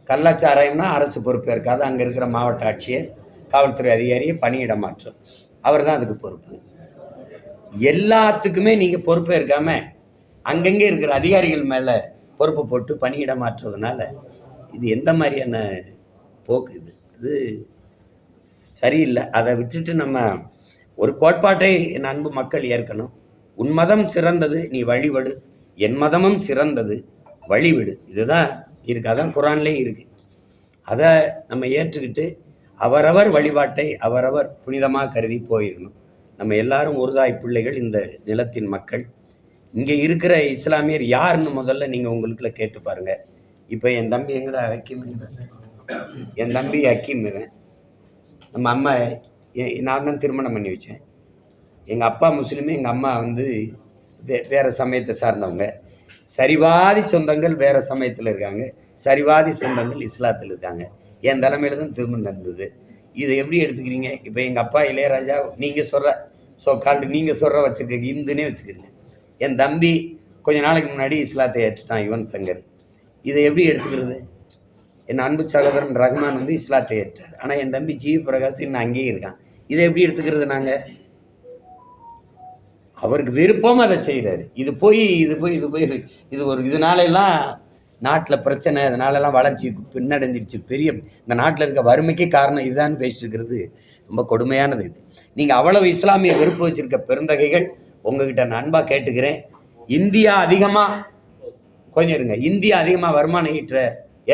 கள்ளச்சாராயம்னா அரசு பொறுப்பேற்காது. அங்கே இருக்கிற மாவட்ட ஆட்சியர், காவல்துறை அதிகாரியை பணியிட மாற்றம், அவர் தான் அதுக்கு பொறுப்பு. எல்லாத்துக்குமே நீங்கள் பொறுப்பேற்காம அங்கங்கே இருக்கிற அதிகாரிகள் மேலே பொறுப்பு போட்டு பணியிட மாற்றுறதுனால இது எந்த மாதிரியான போக்கு? இது சரியில்லை. அதை விட்டுட்டு நம்ம ஒரு கோட்பாட்டை என் அன்பு மக்கள் ஏற்கணும். உன் மதம் சிறந்தது, நீ வழிபடு, என் மதமும் சிறந்தது, வழிவிடு. இதுதான் இருக்கு, அதான் குரான்லேயே இருக்கு. அதை நம்ம ஏற்றுக்கிட்டு அவரவர் வழிபாட்டை அவரவர் புனிதமாக கருதி போயிடணும். நம்ம எல்லாரும் ஒருதாய் பிள்ளைகள், இந்த நிலத்தின் மக்கள். இங்கே இருக்கிற இஸ்லாமியர் யாருன்னு முதல்ல நீங்கள் உங்களுக்குள்ள கேட்டு பாருங்கள். இப்போ என் தம்பி எங்கடா வைக்க என் தம்பி ஹக்கீம் இவன். நம்ம அம்மா நான் தான் திருமணம் பண்ணி வச்சேன். எங்கள் அப்பா முஸ்லீமு, எங்கள் அம்மா வந்து வேறு சமயத்தை சார்ந்தவங்க. சரிவாதி சொந்தங்கள் வேறு சமயத்தில் இருக்காங்க, சரிவாதி சொந்தங்கள் இஸ்லாத்தில் இருக்காங்க. என் தலைமையில் தான் திருமணம் நடந்தது. இதை எப்படி எடுத்துக்கிறீங்க? இப்போ எங்கள் அப்பா இளையராஜா நீங்கள் சொல்கிற நீங்கள் வச்சுருக்கீங்க, இந்துன்னே வச்சுக்கிறீங்க. என் தம்பி கொஞ்ச நாளைக்கு முன்னாடி இஸ்லாத்தை ஏற்றுட்டான், யுவன் சங்கர். இதை எப்படி எடுத்துக்கிறது? என் அன்பு சகோதரன் ரஹ்மான் வந்து இஸ்லாத்தை ஏற்றார், ஆனால் என் தம்பி ஜி பிரகாஷ் இன்னும் அங்கேயே இருக்கான். இதை எப்படி எடுத்துக்கிறது? நாங்கள் அவருக்கு விருப்பம் அதை செய்கிறாரு. இது போய் இது ஒரு இதனாலெல்லாம் நாட்டில் பிரச்சனை, அதனாலலாம் வளர்ச்சி பின்னடைஞ்சிருச்சு. பெரிய இந்த நாட்டில் இருக்க வறுமைக்கு காரணம் இதுதான் பேசிட்டு இருக்கிறது ரொம்ப கொடுமையானது. இது நீங்கள் அவ்வளவு இஸ்லாமிய வெறுப்பு வச்சிருக்க பெருந்தகைகள், உங்ககிட்ட நண்பாக கேட்டுக்கிறேன், இந்தியா அதிகமாக கொஞ்சம் இருங்க, இந்தியா அதிகமாக வருமானம் ஈட்டுற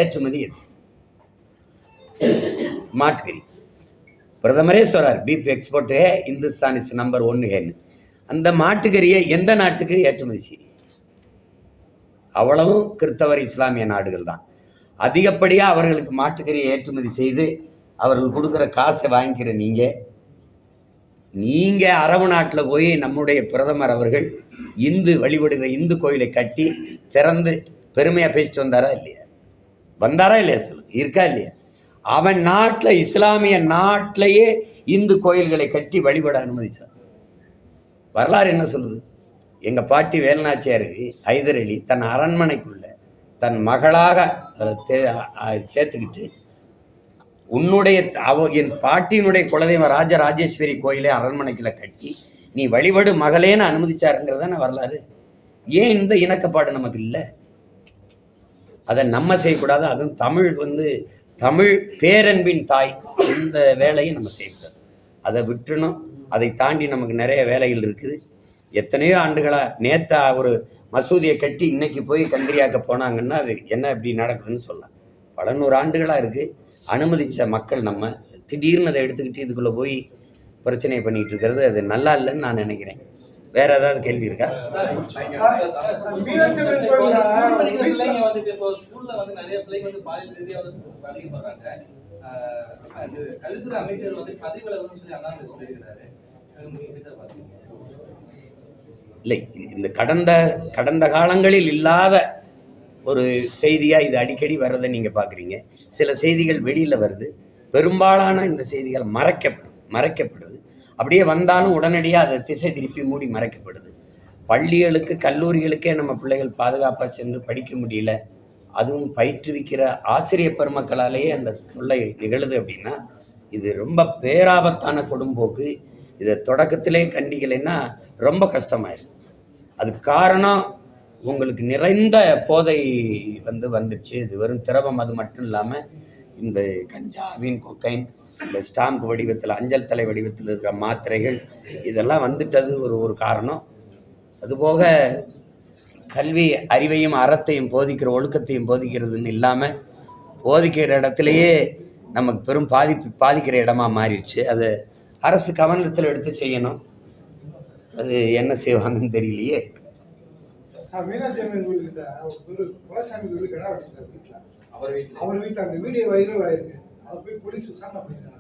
ஏற்றுமதி எது? மாட்டுக்கறி. பிரதமரே சொல்றார், beef export Hindustan is number 1 அந்த மாட்டுக்கறியை எந்த நாட்டுக்கு ஏற்றுமதி செய்யும்? அவ்வளவும் கிறிஸ்தவர் இஸ்லாமிய நாடுகள் தான். அதிகப்படியாக அவர்களுக்கு மாட்டுக்கறியை ஏற்றுமதி செய்து அவர்கள் கொடுக்குற காசை வாங்கிக்கிற நீங்கள் அரபு நாட்டில் போய் நம்முடைய பிரதமர் அவர்கள் இந்து வழிபடுகிற இந்து கோயிலை கட்டி திறந்து பெருமையாக பேசிட்டு வந்தாரா இல்லையா சொல்லு, இருக்கா இல்லையா? அவன் நாட்டில் இஸ்லாமிய நாட்டிலேயே இந்து கோயில்களை கட்டி வழிபட அனுமதிச்சார். வரலாறு என்ன சொல்லுது? எங்கள் பாட்டி வேலுநாச்சியாருக்கு ஹைதர் அலி தன் அரண்மனைக்குள்ள தன் மகளாக சேர்த்துக்கிட்டு, என் பாட்டியினுடைய குலதெய்வம் ராஜராஜேஸ்வரி கோயிலை அரண்மனைக்குள்ள கட்டி நீ வழிபடு மகளேன்னு அனுமதிச்சாருங்கிறதான வரலாறு. ஏன் இந்த இணக்கப்பாடு நமக்கு இல்லை? அதை நம்ம செய்யக்கூடாது. அதுவும் தமிழ் பேரன்பின் தாய், இந்த வேலையை நம்ம செய்யக்கூடாது. அதை விட்டுணும். அதை தாண்டி நமக்கு நிறைய வேலைகள் இருக்குது. எத்தனையோ ஆண்டுகளாக நேத்தா ஒரு மசூதியை கட்டி இன்னைக்கு போய் கந்திரியாக்க போனாங்கன்னா அது என்ன இப்படி நடக்குதுன்னு சொல்லலாம். பல 100 ஆண்டுகளாக இருக்குது. அனுமதித்த மக்கள் நம்ம திடீர்னு அதை எடுத்துக்கிட்டு இதுக்குள்ளே போய் பிரச்சனையை பண்ணிகிட்டு இருக்கிறது அது நல்லா இல்லைன்னு நான் நினைக்கிறேன். வேற ஏதாவது கேள்வி இருக்கா? கல்வித்துறை அமைச்சர் வந்து பதவி விலகணும்னு சொல்லி அண்ணாமலை சொல்லியிருக்கிறாரு. இல்லை, இந்த கடந்த காலங்களில் இல்லாத ஒரு செய்தியாக இது அடிக்கடி வர்றதை நீங்கள் பார்க்குறீங்க. சில செய்திகள் வெளியில் வருது, பெரும்பாலான இந்த செய்திகள் மறைக்கப்படுது. அப்படியே வந்தாலும் உடனடியாக அதை திசை திருப்பி மூடி மறைக்கப்படுது. பள்ளிகளுக்கு கல்லூரிகளுக்கே நம்ம பிள்ளைகள் பாதுகாப்பாக சென்று படிக்க முடியல. அதுவும் பயிற்றுவிக்கிற ஆசிரியர் பெருமக்களாலேயே அந்த தொல்லை நிகழுது அப்படின்னா இது ரொம்ப பேராபத்தான கொடும்போக்கு. இதை தொடக்கத்திலே கண்டிக்கலைன்னா ரொம்ப கஷ்டமாயிடும். அது காரணம் உங்களுக்கு நிறைந்த போதை வந்துடுச்சு. இது வெறும் திரவம் அது மட்டும் இல்லாமல் இந்த கஞ்சாவின் கொக்கைன், இந்த ஸ்டாம்ப் வடிவத்தில் அஞ்சல் தலை வடிவத்தில் இருக்கிற மாத்திரைகள் இதெல்லாம் வந்துட்டது ஒரு காரணம். அதுபோக கல்வி அறிவையும் அறத்தையும் போதிக்கிற ஒழுக்கத்தையும் போதிக்கிறதுன்னு இல்லாமல் போதிக்கிற இடத்துலையே நமக்கு பெரும் பாதிக்கிற இடமா மாறிடுச்சு. அது அரசு கவனத்தில் எடுத்து செய்யணும். அது என்ன செய்வாங்கன்னு தெரியலையே. மீனாட்சி அம்மன் கோயில்கிட்ட ஒரு குலசாமி கோயில் கடை வச்சிருக்காரு வீட்டில். அவர் வீட்டில் அந்த வீடியோ வைரல் ஆயிருக்கு. அதை போய் போலீஸ் விசாரணை பண்ணிருக்காங்க.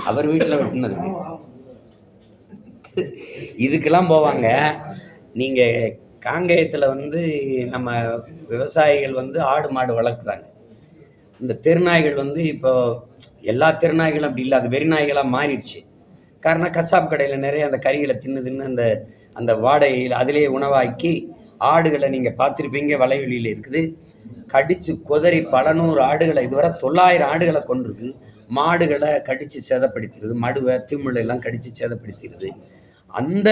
அவர் வீட்டில் வெட்டினது இதுக்கெல்லாம் போவாங்க. நீங்கள் காங்கேயத்தில் நம்ம விவசாயிகள் ஆடு மாடு வளர்க்குறாங்க. இந்த தெருநாய்கள் இப்போ எல்லா தெருநாய்களும் அப்படி இல்லை, அது வெறிநாய்களாக மாறிடுச்சு. காரணம் கசாப் கடையில் நிறைய அந்த கறிகளை தின்னு அந்த வாடகையில் அதிலே உணவாக்கி ஆடுகளை நீங்கள் பார்த்துருப்பீங்க, வலைவெளியில் இருக்குது. கடித்து கொதறி பல 100 ஆடுகளை, இதுவரை 900 ஆடுகளை கொண்டிருக்கு. மாடுகளை கடித்து சேதப்படுத்திடுது, மடுவை திமிழெல்லாம் கடித்து சேதப்படுத்திடுது. அந்த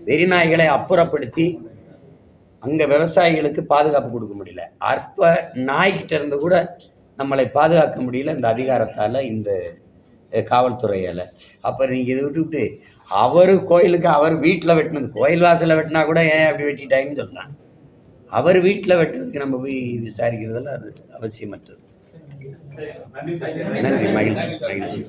வெறிநாய்களை அப்புறப்படுத்தி அங்கே விவசாயிகளுக்கு பாதுகாப்பு கொடுக்க முடியல. அற்ப நாய்கிட்ட இருந்து கூட நம்மளை பாதுகாக்க முடியல இந்த அதிகாரத்தால், இந்த காவல்துறையால். அப்போ நீங்கள் இதை விட்டுவிட்டு அவர் கோயிலுக்கு அவர் வீட்டில் வெட்டினது, கோயில் வாசலில் வெட்டினா கூட ஏன் அப்படி வெட்டிட்டாங்கன்னு சொல்லலாம். அவர் வீட்டில் வெட்டுறதுக்கு நம்ம போய் விசாரிக்கிறதுல அது அவசியமற்றது. நன்றி, மகிழ்ச்சி.